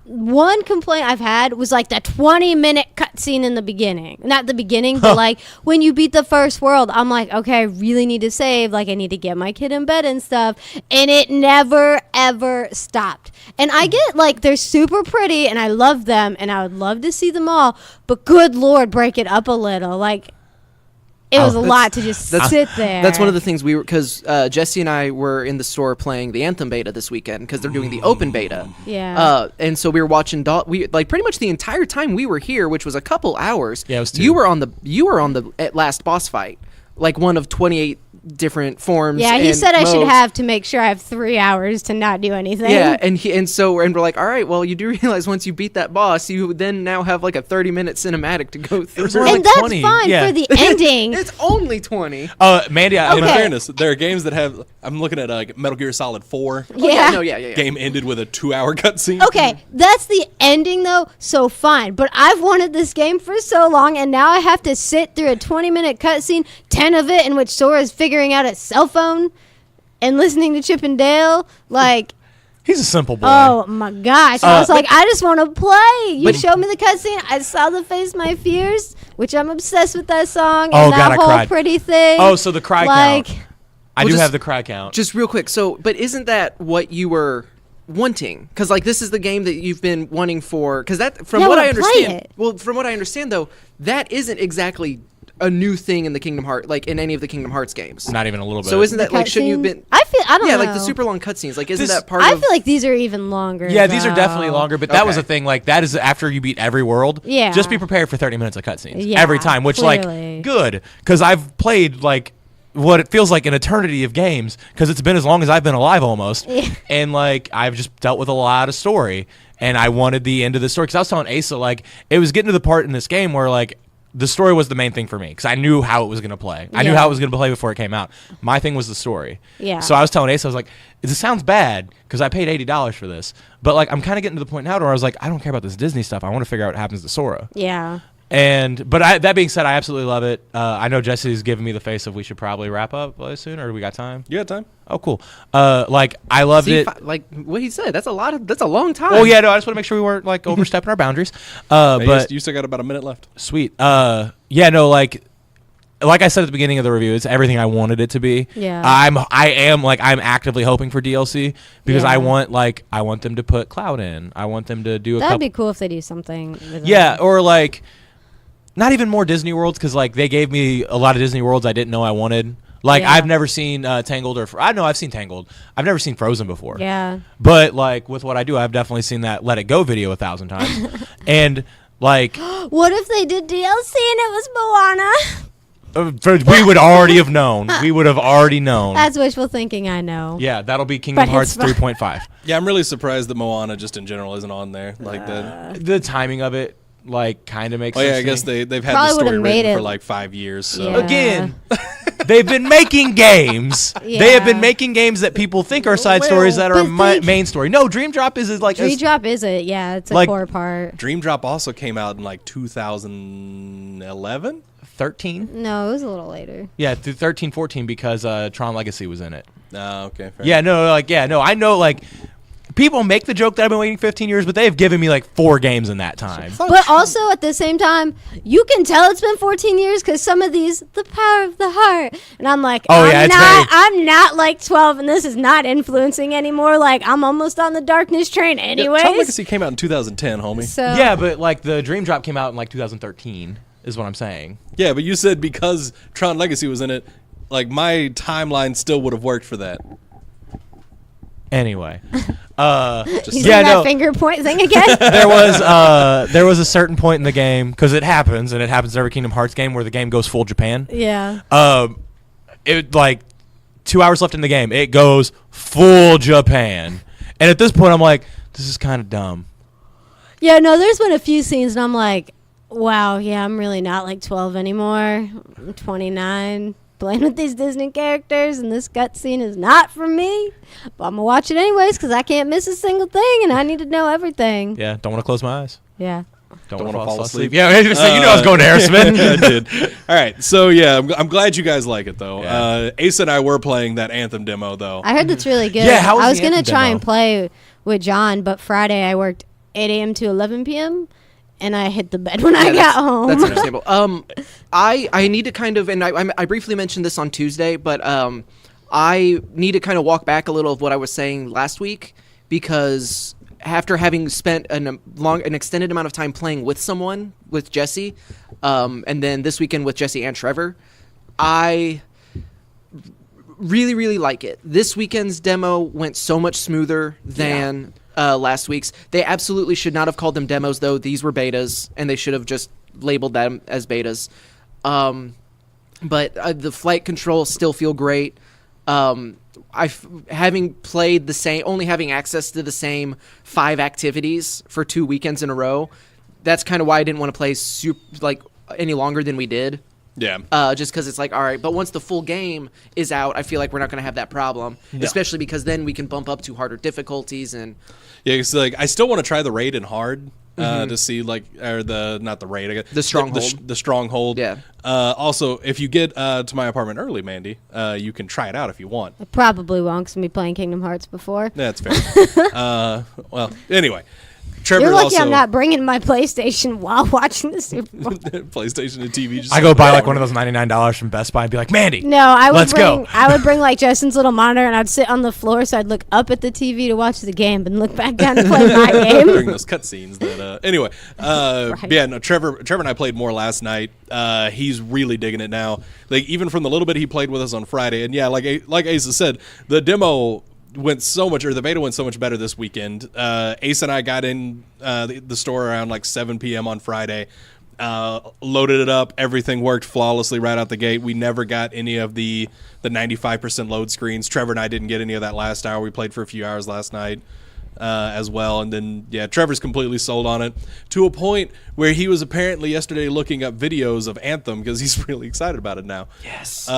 One complaint I've had was like the 20-minute cutscene in the beginning. Not the beginning, but like when you beat the first world, I'm like, okay, I really need to save. Like, I need to get my kid in bed and stuff. And it never, ever stopped. And I get like they're super pretty and I love them and I would love to see them all. But good Lord, break it up a little. Like, it was a lot to just sit there. That's one of the things we were, because Jesse and I were in the store playing the Anthem beta this weekend because they're doing the open beta. Yeah. And so we were watching we like pretty much the entire time we were here, which was a couple hours. Yeah, it was 2. You were on the last boss fight, like one of 28 different forms. Yeah, he and said I should modes. have to make sure I have 3 hours to not do anything. Yeah, and we're like, all right, well, you do realize once you beat that boss, you then now have like a 30-minute cinematic to go through. was only And like that's 20, fine yeah. for the ending. It's only 20. Mandy, In Okay. fairness, there are games that have. I'm looking at like Metal Gear Solid 4. Yeah. Yeah. Game ended with a 2-hour cutscene. Okay, that's the ending though, so fine. But I've wanted this game for so long, and now I have to sit through a 20-minute cutscene, 10 of it in which Sora's figuring out a cell phone and listening to Chip and Dale. Like, He's a simple boy. Oh my gosh! I was like, I just want to play. You showed me the cutscene. I saw the Face My Fears, which I'm obsessed with that song. Oh, and that God, I whole cried. pretty thing. Oh, so the cry like, count. I do have the cry count. Just real quick. So, but isn't that what you were wanting? Because like this is the game that you've been wanting for. Because that, from Yeah, what I I wanna play understand, it. well, from what I understand though, that isn't exactly a new thing in the Kingdom Hearts, like in any of the Kingdom Hearts games. Not even a little bit. So isn't that The like shouldn't you have cutscenes? been? I don't know. Yeah, like the super long cutscenes. Like isn't This- that part I of? feel like these are even longer. Yeah, these are though. definitely longer, but that was Okay. the thing. Like, that is after you beat every world. Yeah. Just be prepared for 30 minutes of cutscenes Yeah, every time, which, clearly. like, good. Because I've played, like, what it feels like an eternity of games, because it's been as long as I've been alive almost. Yeah. And, like, I've just dealt with a lot of story. And I wanted the end of the story. Because I was telling Asa, like, it was getting to the part in this game where, like, the story was the main thing for me because I knew how it was going to play. I knew Yeah. how it was going to play before it came out. My thing was the story. Yeah. So I was telling Asa, I was like, this sounds bad because I paid $80 for this. But, like, I'm kind of getting to the point now where I was like, I don't care about this Disney stuff. I want to figure out what happens to Sora. Yeah. But that being said, I absolutely love it. I know Jesse's giving me the face of we should probably wrap up soon, or do we got time? You got time? Oh, cool. Like, I loved See, it. like what he said. That's a long time. Oh, yeah, no, I just want to make sure we weren't, like, overstepping our boundaries. Hey, But you still got about a minute left. sweet. Yeah, no, like I said at the beginning of the review, it's everything I wanted it to be. Yeah. I'm actively hoping for DLC because Yeah. I want them to put Cloud in. I want them to do a That'd couple. be cool if they do something. With Yeah, it. or like not even more Disney worlds because like they gave me a lot of Disney worlds I didn't know I wanted. Like Yeah. I've never seen Tangled or I know I've seen Tangled. I've never seen Frozen before. Yeah. But like with what I do, I've definitely seen that Let It Go video 1,000 times. And like What if they did DLC and it was Moana? we would already have known. We would have already known. That's wishful thinking. I know. Yeah, that'll be Kingdom But Hearts it's 3.5. Yeah, I'm really surprised that Moana just in general isn't on there like that. The timing of it like kind of makes Oh sense. yeah, I to guess me. they've had Probably the story would've made written for it- like 5 years. So. Yeah. Again, they've been making games. They have been Yeah. making games that people think are side stories that are but main story. No, Dream Drop is like Tree Drop is it? Yeah, it's a Like- core part. Dream Drop also came out in like 2011. 13. No, it was a little later. Yeah, through 13, 14 because Tron Legacy was in it. Okay. Fair. Yeah, no, I know like people make the joke that I've been waiting 15 years, but they have given me like 4 games in that time. But also at the same time, you can tell it's been 14 years because some of these, the power of the heart, and I'm like, Oh, yeah, it's very- I'm not like 12, and this is not influencing anymore. Like I'm almost on the darkness train, Yeah, anyways. Tron Legacy came out in 2010, homie. So Yeah, but like the Dream Drop came out in like 2013 is what I'm saying. Yeah, but you said because Tron Legacy was in it, like my timeline still would have worked for that. Anyway, he's yeah, doing that no. finger point thing again. there was a certain point in the game because it happens in every Kingdom Hearts game where the game goes full Japan. Yeah. It like 2 hours left in the game, it goes full Japan, and at this point I'm like, this is kind of dumb. Yeah, no, there's been a few scenes, and I'm like, wow, yeah, I'm really not like 12 anymore. I'm 29, playing with these Disney characters, and this cutscene is not for me. But I'm going to watch it anyways because I can't miss a single thing, and I need to know everything. Yeah, don't want to close my eyes. Yeah. Don't wanna want to fall fall asleep. asleep. Yeah, I was gonna say, you know I was going to Aerosmith. I did. All right, so yeah, I'm glad you guys like it though. Yeah. Ace and I were playing that Anthem demo though. I heard that's really good. Yeah, how was I was the going to Anthem try demo? and play with John, but Friday I worked 8 a.m. to 11 p.m., and I hit the bed when I got home. That's understandable. I need to kind of, and I briefly mentioned this on Tuesday, but I need to kind of walk back a little of what I was saying last week because after having spent an extended amount of time playing with someone, with Jesse, and then this weekend with Jesse and Trevor, I really, really like it. This weekend's demo went so much smoother than last week's. They absolutely should not have called them demos, though. These were betas, and they should have just labeled them as betas. But the flight controls still feel great. Having played only having access to the same 5 activities for 2 weekends in a row, that's kind of why I didn't want to play any longer than we did. Yeah. Just because it's like, all right, but once the full game is out, I feel like we're not going to have that problem, especially because then we can bump up to harder difficulties and. Yeah, it's like I still want to try the raid in hard to see or not the raid, I guess, The stronghold. the stronghold. Yeah. Also, if you get to my apartment early, Mandy, you can try it out if you want. I probably won't, because I've been playing Kingdom Hearts before. That's fair. Well, anyway. Trevor You're lucky also, I'm not bringing my PlayStation while watching the Super Bowl. PlayStation and TV. Just I go buy like one of those $99 from Best Buy and be like, Mandy. No, I would Let's go. I would bring like Justin's little monitor, and I'd sit on the floor, so I'd look up at the TV to watch the game, and look back down to play my game. during those cutscenes. That anyway, Right. yeah, no, Trevor and I played more last night. He's really digging it now. Like even from the little bit he played with us on Friday, and yeah, like Asa said, the demo went so much, or the beta went so much better this weekend. Ace and I got in the store around like 7 p.m. on Friday, loaded it up. Everything worked flawlessly right out the gate. We never got any of the 95% load screens. Trevor and I didn't get any of that last hour. We played for a few hours last night as well. And then, yeah, Trevor's completely sold on it to a point where he was apparently yesterday looking up videos of Anthem because he's really excited about it now. Yes.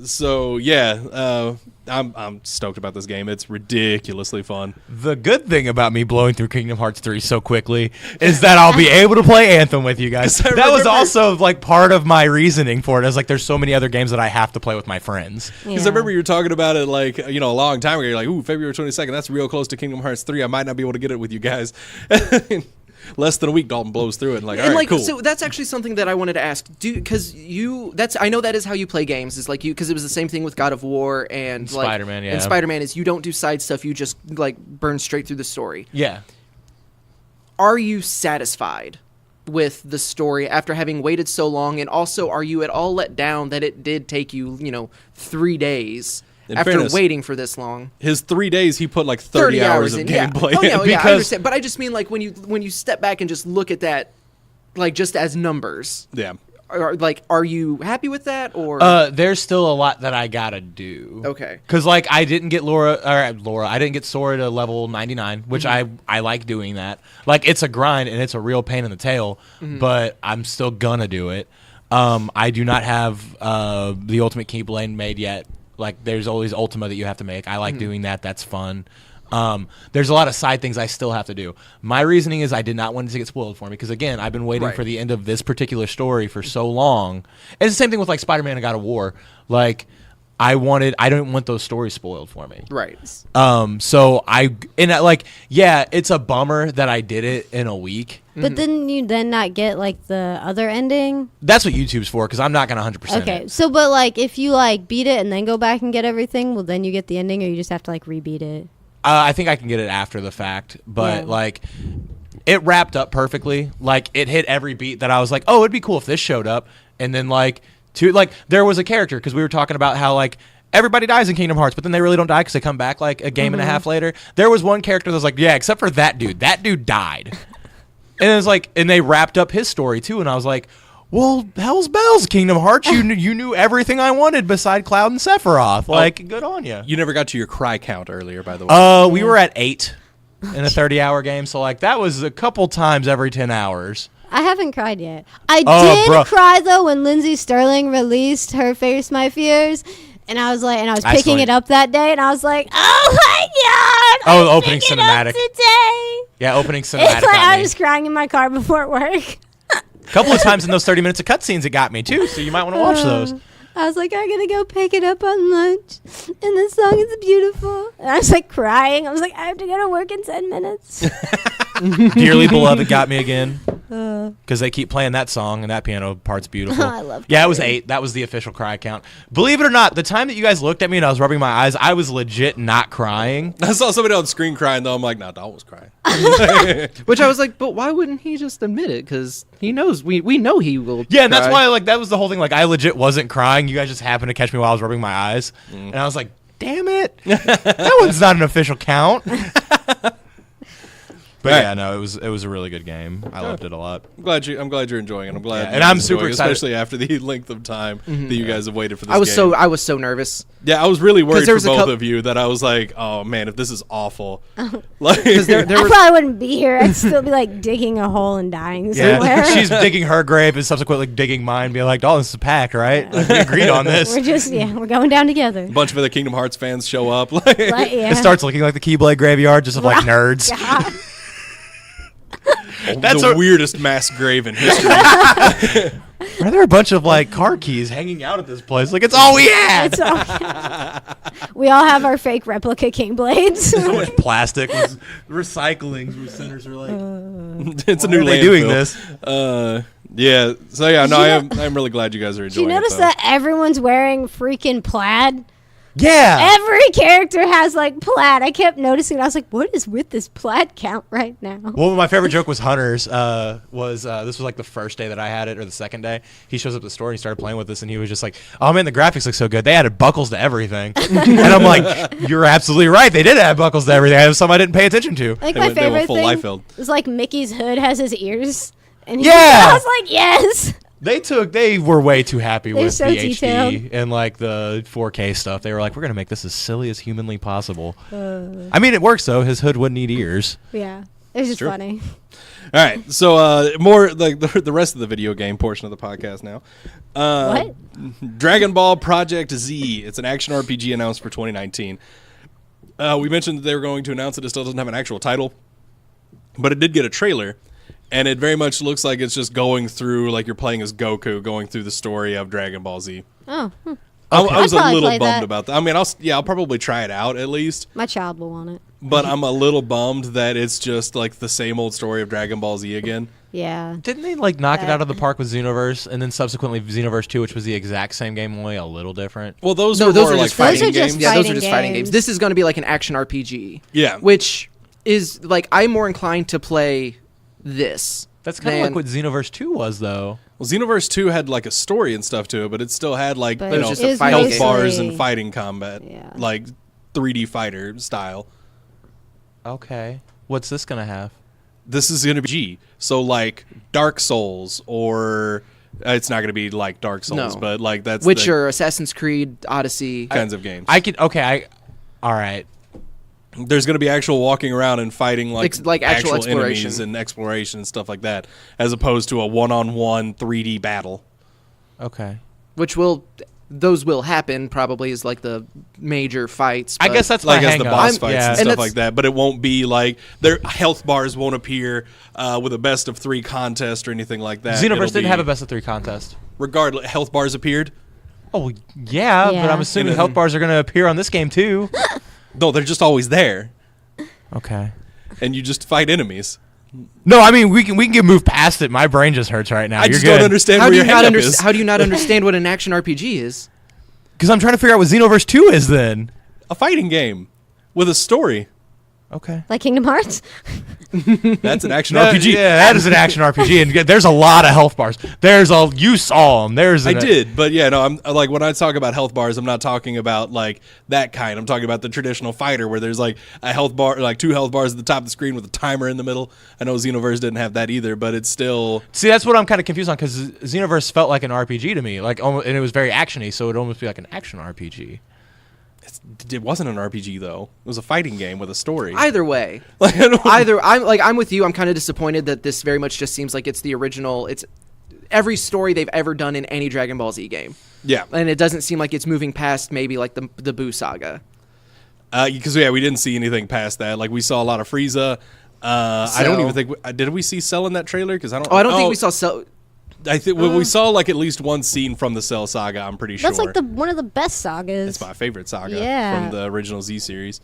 So, yeah, I'm stoked about this game. It's ridiculously fun. The good thing about me blowing through Kingdom Hearts 3 so quickly is that I'll be able to play Anthem with you guys. That was also like part of my reasoning for it. Is like there's so many other games that I have to play with my friends. Because I remember you were talking about it like, a long time ago. You're like, ooh, February 22nd, that's real close to Kingdom Hearts 3. I might not be able to get it with you guys. Less than a week, Dalton blows through it and like, all right, cool. So that's actually something that I wanted to ask. I know that is how you play games. Is like because it was the same thing with God of War and like, Spider-Man, yeah. And Spider-Man is you don't do side stuff. You just like burn straight through the story. Yeah. Are you satisfied with the story after having waited so long? And also, are you at all let down that it did take you, 3 days In after fairness, waiting for this long? His 3 days, he put like 30 hours of gameplay. Yeah. Oh, no, yeah, I Because- understand. But I just mean like when you step back and just look at that, like just as numbers. Yeah. Are you happy with that or? There's still a lot that I gotta do. Okay. Because like I didn't get I didn't get Sora to level 99, which I like doing that. Like it's a grind and it's a real pain in the tail, but I'm still gonna do it. I do not have the Ultimate Keyblade made yet. Like there's always Ultima that you have to make. I like doing that. That's fun. There's a lot of side things I still have to do. My reasoning is I did not want it to get spoiled for me because, again, I've been waiting for the end of this particular story for so long. It's the same thing with, like, Spider-Man and God of War. Like, I didn't want those stories spoiled for me. Right. So it's a bummer that I did it in a week. But didn't you then not get like the other ending? That's what YouTube's for because I'm not going to 100% Okay, it. so but like if you like beat it and then go back and get everything, well then you get the ending, or you just have to like rebeat it. I think I can get it after the fact, but like it wrapped up perfectly. Like it hit every beat that I was like, oh, it'd be cool if this showed up. And then there was a character because we were talking about how like everybody dies in Kingdom Hearts, but then they really don't die because they come back like a game and a half later. There was one character that was like, yeah, except for that dude. That dude died. And it was like, and they wrapped up his story too. And I was like, well, hell's bells, Kingdom Hearts. You knew everything I wanted beside Cloud and Sephiroth. Like, good on you. You never got to your cry count earlier, by the way. We were at 8 in a 30-hour game, so like that was a couple times every 10 hours. I haven't cried yet. I did cry though when Lindsay Sterling released her Face My Fears. And I was like, picking it up that day, and I was like, "Oh my god!" Oh, the opening cinematic today. Yeah, opening cinematic. It's like I was crying in my car before work. A couple of times in those 30 minutes of cutscenes, it got me too. So you might want to watch those. I was like, I'm gonna go pick it up on lunch, and the song is beautiful. And I was like crying. I was like, I have to go to work in 10 minutes. Dearly Beloved got me again because they keep playing that song and that piano part's beautiful. I love. Yeah, it was 8. That was the official cry count. Believe it or not, the time that you guys looked at me and I was rubbing my eyes, I was legit not crying. I saw somebody on screen crying though. I'm like, nah, Dalton was crying. Which I was like, but why wouldn't he just admit it? Because he knows we know he will. Yeah, and that's why like that was the whole thing. Like I legit wasn't crying. You guys just happened to catch me while I was rubbing my eyes, and I was like, damn it, that one's not an official count. But yeah, no, it was a really good game. I loved it a lot. I'm glad you're enjoying it. I'm glad, and I'm super excited, especially after the length of time that you guys have waited for this. I was so nervous. Yeah, I was really worried for both of you that I was like, oh man, if this is awful, like I probably wouldn't be here. I'd still be like digging a hole and dying somewhere. She's digging her grave and subsequently digging mine, being like, "Oh, this is a pact, right? Like, we agreed on this." We're going down together. A bunch of other Kingdom Hearts fans show up. It starts looking like the Keyblade graveyard, just of like nerds. That's the weirdest mass grave in history. Are there a bunch of like car keys hanging out at this place? Like it's all we had. We all have our fake replica king blades. So much plastic was recycling. Where centers are like, It's a why new are they landfill. doing this? Yeah. So yeah, no, I'm really glad you guys are Did you enjoying notice it. though. that everyone's wearing freaking plaid? Yeah. Every character has like plaid. I kept noticing. I was like, what is with this plaid count right now? Well, my favorite joke was Hunter's. This was like the first day that I had it, or the second day. He shows up at the store and he started playing with this, and he was just like, "Oh man, the graphics look so good. They added buckles to everything." And I'm like, "You're absolutely right. They did add buckles to everything. I have some I didn't pay attention to." I think They my went- they went favorite full thing Liefeld. was like Mickey's hood has his ears. And he, Yeah. I was like, yes. They were way too happy They're with so the detailed. HD and like the 4K stuff. They were like, "We're gonna make this as silly as humanly possible." I mean, it works though. His hood wouldn't need ears. Yeah. It was just True. funny. All right, so more like the rest of the video game portion of the podcast now. What? Dragon Ball Project Z. It's an action RPG announced for 2019. We mentioned that they were going to announce it. It still doesn't have an actual title, but it did get a trailer, and it very much looks like it's just going through, like you're playing as Goku, going through the story of Dragon Ball Z. Oh, I was I'd a probably little play bummed that. about that. I mean, I'll probably try it out at least, my child will want it. but I'm a little bummed that it's just like the same old story of Dragon Ball Z again. Yeah. Didn't they like knock it out of the park with Xenoverse, and then subsequently Xenoverse 2, which was the exact same game, only a little different? Well, those No, were those more are like just fighting Those are games. just Yeah, those are fighting just fighting games. games. This is going to be like an action RPG. Yeah. Which is like I'm more inclined to play this. That's kind of than- like what Xenoverse 2 was, though. Well, Xenoverse 2 had like a story and stuff to it, but it still had like But you it know was just a fighting health game. bars and mostly- fighting combat, Yeah. like 3D fighter style. Okay. What's this going to have? This is going to be G, so like Dark Souls, or it's not going to be like Dark Souls, No. but like that's Witcher, Assassin's Creed, Odyssey. the kinds of games. All right. There's going to be actual walking around and fighting like Like actual enemies exploration. and exploration and stuff like that, as opposed to a one-on-one 3D battle. Okay. which those will happen probably is like the major fights. I but- guess that's Like my as the hang-up. boss fights Yeah. and And stuff that's- like that, but it won't be like their health bars won't appear with a best of 3 contest or anything like that. Xenoverse It'll didn't be- have a best of 3 contest. Regardless, health bars appeared. Oh, yeah, but Yeah. I'm assuming And then- health bars are going to appear on this game, too. No, they're just always there, Okay. and you just fight enemies. No, I mean, we can get moved past it. My brain just hurts right now. I You're just good. don't understand how where do your you not hang-up is. how do you not understand what an action RPG is? Because I'm trying to figure out what Xenoverse 2 is then. A fighting game with a story. Okay. Like Kingdom Hearts? That's an action RPG. Yeah, that is an action RPG, and there's a lot of health bars. You saw them. I did, but yeah, no, I'm like when I talk about health bars, I'm not talking about like that kind. I'm talking about the traditional fighter where there's like a health bar, like 2 health bars at the top of the screen with a timer in the middle. I know Xenoverse didn't have that either, but it's still See, that's what I'm kind of confused on, because Xenoverse felt like an RPG to me, and it was very actiony, so it'd almost be like an action RPG. it wasn't an RPG though. It was a fighting game with a story. Either way, Like, I don't- I'm with you. I'm kind of disappointed that this very much just seems like it's the original. It's every story they've ever done in any Dragon Ball Z game, yeah, and it doesn't seem like it's moving past maybe like the Buu saga. because we didn't see anything past that. Like we saw a lot of Frieza. I don't So- even think did we see Cell in that trailer? Because I don't. Oh, I don't think we saw. I think we saw like at least one scene from the Cell saga. I'm pretty sure. That's like one of the best sagas. It's my favorite saga Yeah. from the original Z series.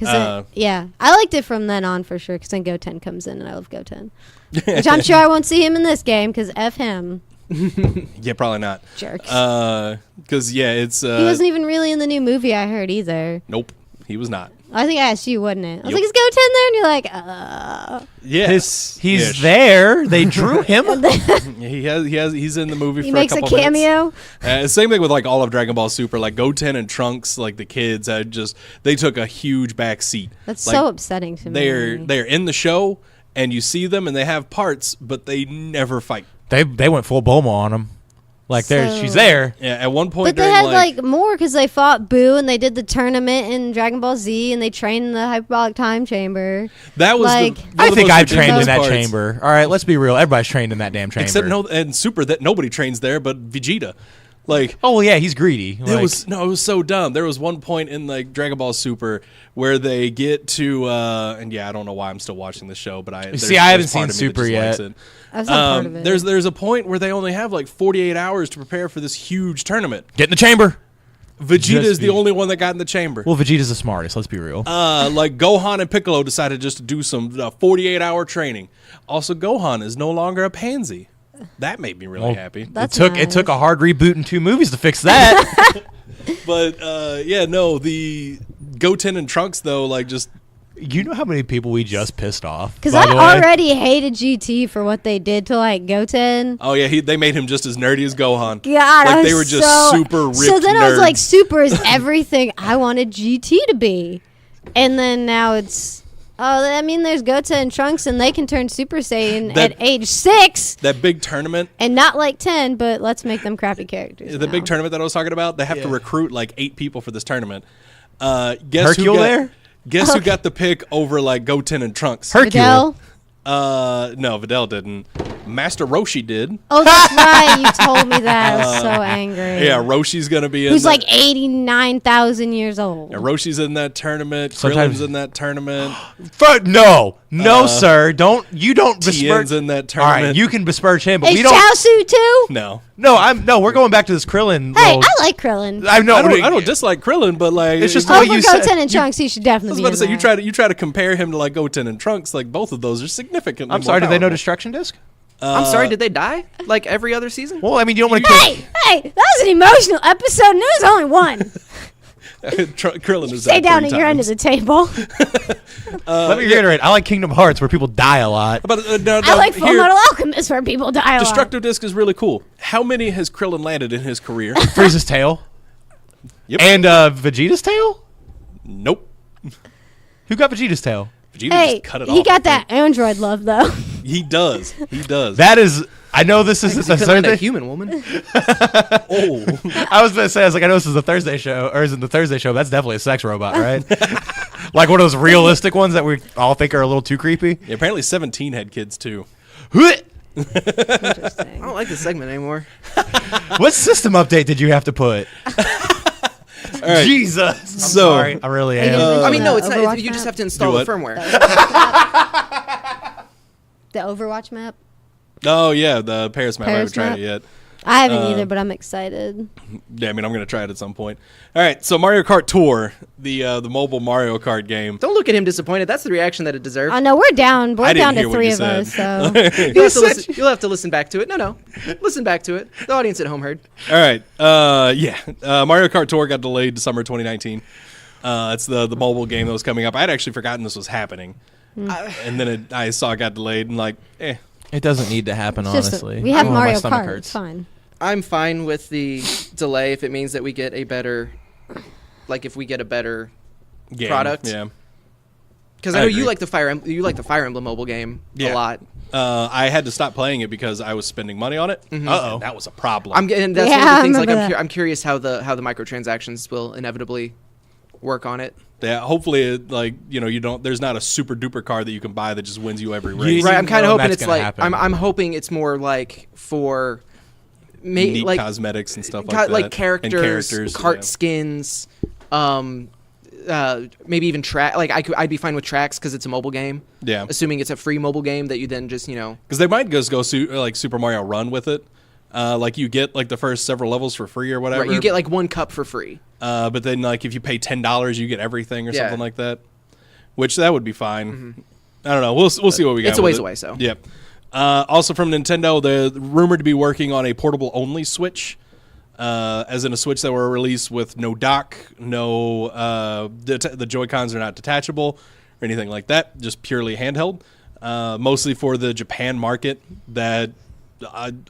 Yeah, I liked it from then on for sure. Because then Goten comes in, and I love Goten. Which I'm sure I won't see him in this game. Because f him, Yeah, probably not. jerks. Because it's he wasn't even really in the new movie. I heard either. Nope, he was not. I think I asked you, wouldn't it? I was Yep. like, "Is Goten there?" And you're like, Yes, He's Ish. there. They drew him. Yeah, he's in the movie He for makes a a couple cameo. minutes. Same thing with like all of Dragon Ball Super. Like Goten and Trunks, like the kids, they took a huge back seat. That's Like, so upsetting to me. they're in the show and you see them and they have parts, but they never fight. They went full Bulma on him. Like she's So- there. Yeah, at one point But they during had like more because they fought Boo and they did the tournament in Dragon Ball Z and they trained in the hyperbolic time chamber. that was like- the, one I of the think most I've trained in ridiculous that parts. chamber. All right, let's be real. Everybody's trained in that damn chamber. Except and Super that nobody trains there but Vegeta. Like, Oh well, yeah, he's greedy. it was so dumb. There was one point in like Dragon Ball Super where they get to and I don't know why I'm still watching the show, but I I there's haven't part seen of me that Super just yet. likes it. I was not part of it. There's a point where they only have like 48 hours to prepare for this huge tournament. Get in the chamber. Vegeta is Just the only one that got in the chamber. Well, Vegeta's the smartest. Let's be real. Like Gohan and Piccolo decided just to do some 48-hour training. Also, Gohan is no longer a pansy. That made me really happy. That's it took a hard reboot in 2 movies to fix that. But the Goten and Trunks though, like just You know how many people we just pissed off? Because by I the way? already hated GT for what they did to like Goten. oh yeah, they made him just as nerdy as Gohan. God, like I they were was just super ripped. So then I was like, nerds. Super is everything I wanted GT to be, and then now it's. Oh, I mean, there's Goten and Trunks, and they can turn Super Saiyan That- at age 6, that big tournament. and not like 10. But let's make them crappy characters. The now. big tournament that I was talking about, they have to Yeah. recruit like 8 people for this tournament. Guess Hercule who got, there? Guess who got the pick over like Goten and Trunks? Hercule. Videl? No, Videl didn't. Master Roshi did. Oh, that's right. You told me that. I was so angry. Yeah, Roshi's gonna be in. Who's the- like 89,000 years old. Yeah, Roshi's in that tournament. Sometimes- Krillin's in that tournament. No, sir. Don't besmirch. Tien's in that All right, tournament. you can besmirch him, but Is we don't. Chaozu too? No, No, we're going back to this Krillin. Hey, little- I like Krillin. I know. I don't dislike Krillin, but like It's just I the way Over you Goten said- and Trunks, he should definitely was about to be in say there. you try to compare him to like Goten and Trunks. Like both of those are significantly. I'm more sorry. Did they know powerful. Destruction Disc? I'm sorry, did they die like every other season? Well, I mean, you don't want to. Hey, that was an emotional episode, and there was only one. Krillin is Stay dead down 3 at your end of times. the table. Let me reiterate. I like Kingdom Hearts, where people die a lot. But I like Full Metal Alchemist, where people die a lot. Destructive Disc is really cool. How many has Krillin landed in his career? Frieza's tail. Yep. And Vegeta's tail. Nope. Who got Vegeta's tail? Vegeta Hey, just cut it he off. got that android love, though. He does. He does. That is. I know this is Because a he couldn't land a Thursday. human woman. oh. I was gonna say, I was like, I know this is a Thursday show, or is it the Thursday show? But that's definitely a sex robot, right? Like one of those realistic ones that we all think are a little too creepy. Yeah, apparently 17 had kids too. Interesting. I don't like this segment anymore. What system update did you have to put? All right. Jesus. I'm So- sorry. I really Are you am. gonna I mean, no, the it's not. Overwatch You just map? have to install Do the what? firmware. The Overwatch map? Oh yeah, the Paris map. I haven't Paris tried map? it yet. I haven't either, but I'm excited. Yeah, I mean I'm gonna try it at some point. All right, so Mario Kart Tour, the mobile Mario Kart game. Don't look at him disappointed. That's the reaction that it deserved. Oh, no, we're down. We're I didn't down hear to what 3 you of us, said. so. You'll have to listen back to it. No. Listen back to it. The audience at home heard. All right, Mario Kart Tour got delayed to summer 2019. It's the mobile game that was coming up. I'd actually forgotten this was happening, and then I saw it got delayed and like, It doesn't need to happen, It's just honestly. we have Oh, my Mario stomach Kart. hurts. It's fine. I'm fine with the delay if it means that we get a better, like if we get a better, game. Product. Yeah. because I I know agree. you like the Fire Emblem mobile game Yeah. a lot. I had to stop playing it because I was spending money on it. Uh-oh. That was a problem. I'm getting that's Yeah, one of I the things. Like remember that. I'm curious how the microtransactions will inevitably work on it. Yeah, hopefully, you don't. There's not a super duper car that you can buy that just wins you every race. Right, I'm kind of know hoping that's it's gonna like happen. I'm hoping it's more like for Neat like cosmetics and stuff like that. like And characters, cart yeah. skins, maybe even track. Like I'd be fine with tracks because it's a mobile game. Yeah, Assuming it's a free mobile game that you then just because they might just go like Super Mario Run with it. Like you get like the first several levels for free or whatever. right, you get like one cup for free. but then like if you pay $10, you get everything or Yeah. something like that. Which that would be fine. I don't know. We'll see what we got. It's a with ways it. away, so. Yep. Also from Nintendo, they're rumored to be working on a portable only Switch, as in a Switch that will release with no dock, no the Joy-Cons are not detachable or anything like that, just purely handheld. Mostly for the Japan market that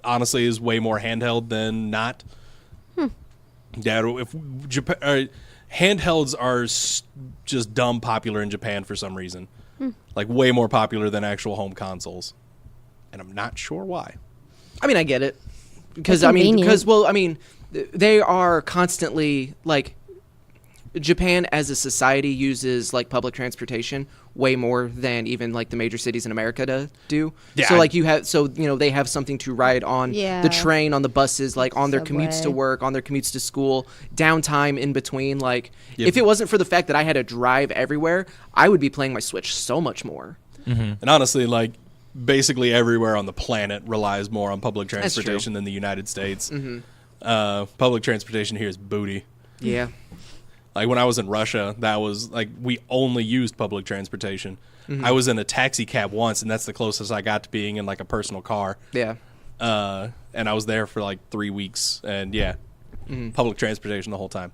honestly is way more handheld than not. Yeah, if Japan handhelds are just dumb popular in Japan for some reason, like way more popular than actual home consoles, and I'm not sure why. I mean, I get it because They're convenient. they are constantly like Japan as a society uses like public transportation way more than even like the major cities in America do. Yeah, so like they have something to ride on the train, on the buses, like on their commutes to work, on their commutes to school, downtime in between. Like if it wasn't for the fact that I had to drive everywhere, I would be playing my Switch so much more. And honestly, like basically everywhere on the planet relies more on public transportation than the United States. Public transportation here is booty. Yeah. Like when I was in Russia, that was like we only used public transportation. I was in a taxi cab once, and that's the closest I got to being in like a personal car. Yeah. And I was there for like 3 weeks, and public transportation the whole time.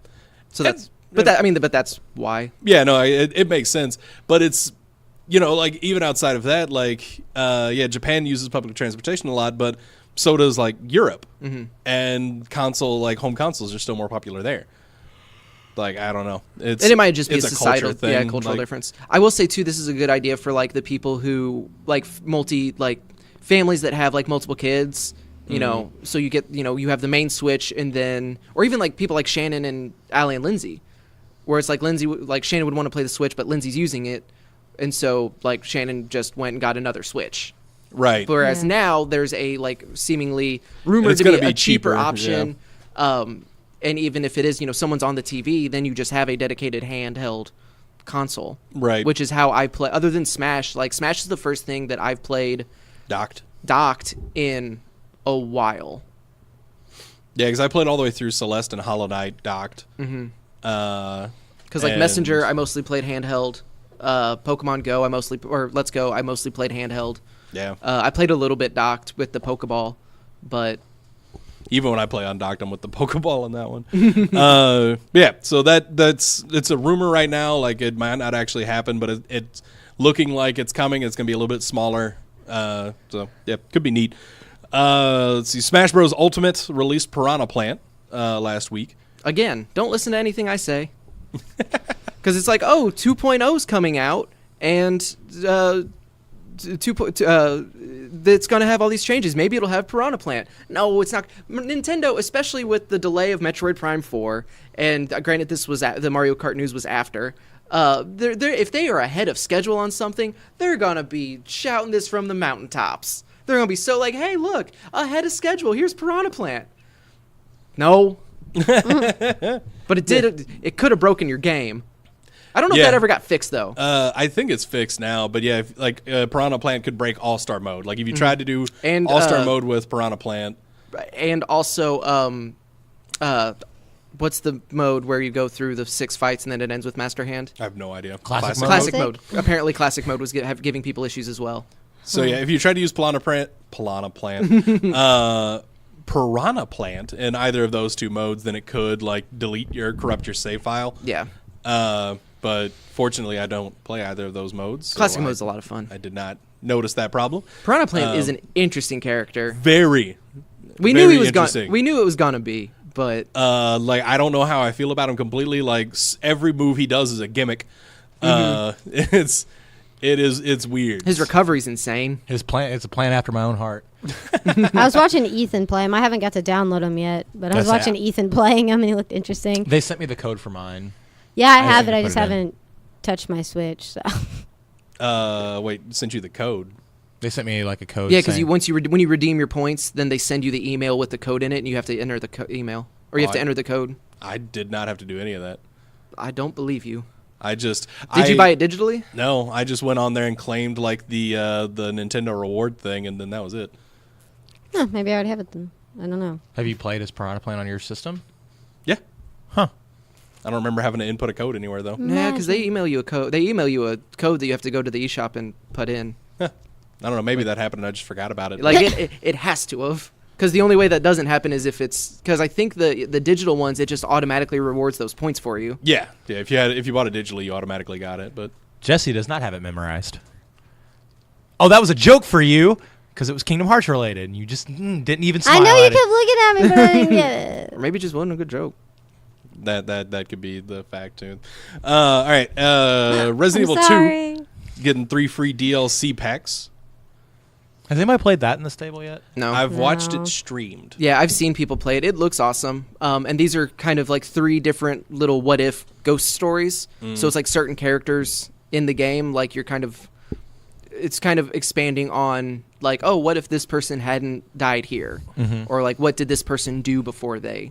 So but that's why. Yeah, no, it makes sense. But it's, like even outside of that, like, Japan uses public transportation a lot, but so does like Europe, and home consoles are still more popular there. Like, I don't know. And it might just be a societal culture thing. Yeah, cultural difference. I will say too, this is a good idea for like the people who like families that have like multiple kids. So you get you have the main Switch, and then or even like people like Shannon and Allie and Lindsay, where it's like Shannon would want to play the Switch, but Lindsay's using it, and so like Shannon just went and got another Switch. Right. Whereas now there's a like seemingly rumored to be a cheaper option. Yeah. And even if it is, someone's on the TV, then you just have a dedicated handheld console. Right. Which is how I play. Other than Smash, like Smash is the first thing that I've played docked in a while. Yeah, because I played all the way through Celeste and Hollow Knight docked. Because like Messenger, I mostly played handheld. Pokemon Go, Let's Go, I mostly played handheld. Yeah. I played a little bit docked with the Pokeball, but even when I play undocked, I'm with the Pokeball on that one. So it's a rumor right now. Like it might not actually happen, but it's looking like it's coming. It's going to be a little bit smaller. Could be neat. Let's see. Smash Bros. Ultimate released Piranha Plant last week. Again, don't listen to anything I say. Because it's like, 2.0's coming out, and it's going to have all these changes. Maybe it'll have Piranha Plant. No, it's not. Nintendo, especially with the delay of Metroid Prime 4, and granted this was the Mario Kart news was after, if they are ahead of schedule on something, they're going to be shouting this from the mountaintops. They're going to be so like, hey, look, ahead of schedule, here's Piranha Plant. No. But it could have broken your game. I don't know if that ever got fixed, though. I think it's fixed now, but yeah, Piranha Plant could break All-Star Mode. Like, if you tried to do All-Star Mode with Piranha Plant. And also, what's the mode where you go through the 6 fights and then it ends with Master Hand? I have no idea. Classic mode. Apparently, Classic mode was giving people issues as well. So, if you try to use Piranha Plant in either of those two modes, then it could, corrupt your save file. Yeah. But fortunately, I don't play either of those modes. So Classic mode's a lot of fun. I did not notice that problem. Piranha Plant is an interesting character. We knew it was gonna be, but I don't know how I feel about him completely. Like every move he does is a gimmick. It's weird. His recovery's insane. It's a plan after my own heart. I was watching Ethan play him. I haven't got to download him yet, but I was watching Ethan playing him, and he looked interesting. They sent me the code for mine. Yeah, I have it. I just haven't touched my Switch. So. Sent you the code. They sent me a code. Yeah, because when you redeem your points, then they send you the email with the code in it, and you have to enter the email, or you have to enter the code. I did not have to do any of that. I don't believe you. Did you buy it digitally? No, I just went on there and claimed the Nintendo reward thing, and then that was it. Huh, maybe I would have it then. I don't know. Have you played as Piranha Plant on your system? Yeah. Huh. I don't remember having to input a code anywhere though. Yeah, because they email you a code. They email you a code that you have to go to the eShop and put in. I don't know. Maybe that happened and I just forgot about it. It has to have. Because the only way that doesn't happen is if it's because I think the digital ones it just automatically rewards those points for you. Yeah. If you bought it digitally, you automatically got it. But Jesse does not have it memorized. Oh, that was a joke for you because it was Kingdom Hearts related, and you just didn't even smile. I know you kept looking at me, but I didn't get it. Or maybe it just wasn't a good joke. That could be the fact too. All right. Resident Evil 2 getting 3 free DLC packs. Has anybody played that in this table yet? No. I've watched it streamed. Yeah, I've seen people play it. It looks awesome. And these are kind of 3 different little what if ghost stories. So it's certain characters in the game, like it's kind of expanding on like, oh, what if this person hadn't died here, or like what did this person do before they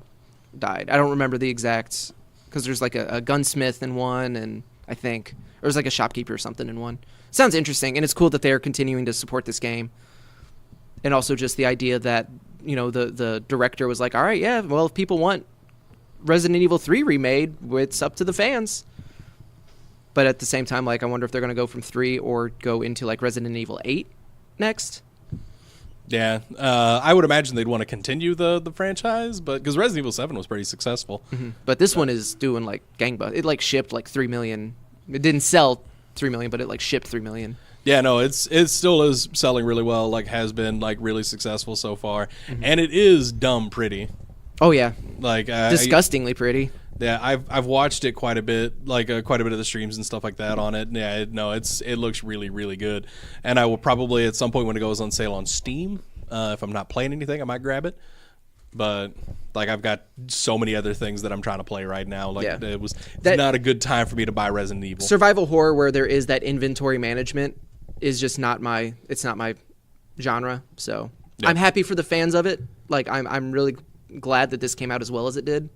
died? I don't remember the exact, because there's like a gunsmith in one, and I think there's like a shopkeeper or something in one. Sounds interesting, and it's cool that they are continuing to support this game. And also just the idea that, you know, the director was like, all right, yeah, well, if people want Resident Evil 3 remade, it's up to the fans. But at the same time, like, I wonder if they're going to go from 3 or go into, like, Resident Evil 8 next. Yeah, I would imagine they'd want to continue the franchise, but because Resident Evil 7 was pretty successful. But this one is doing, like, gangbusters. It, like, shipped, like, 3 million. It didn't sell 3 million, but it, like, shipped 3 million. Yeah, no, it still is selling really well, like, has been, like, really successful so far. And it is dumb pretty. Oh, yeah. Like disgustingly pretty. Yeah, I've watched it quite a bit, like quite a bit of the streams and stuff like that on it. Yeah, it looks really, really good. And I will probably at some point when it goes on sale on Steam, if I'm not playing anything, I might grab it. But like I've got so many other things that I'm trying to play right now. Like it's not a good time for me to buy Resident Evil. Survival horror where there is that inventory management is just not my genre. So I'm happy for the fans of it. Like I'm really glad that this came out as well as it did.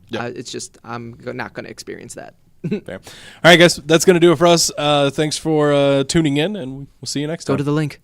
It's just I'm not going to experience that. Fair. All right, guys, that's going to do it for us. Thanks for tuning in, and we'll see you next time. Go to the link.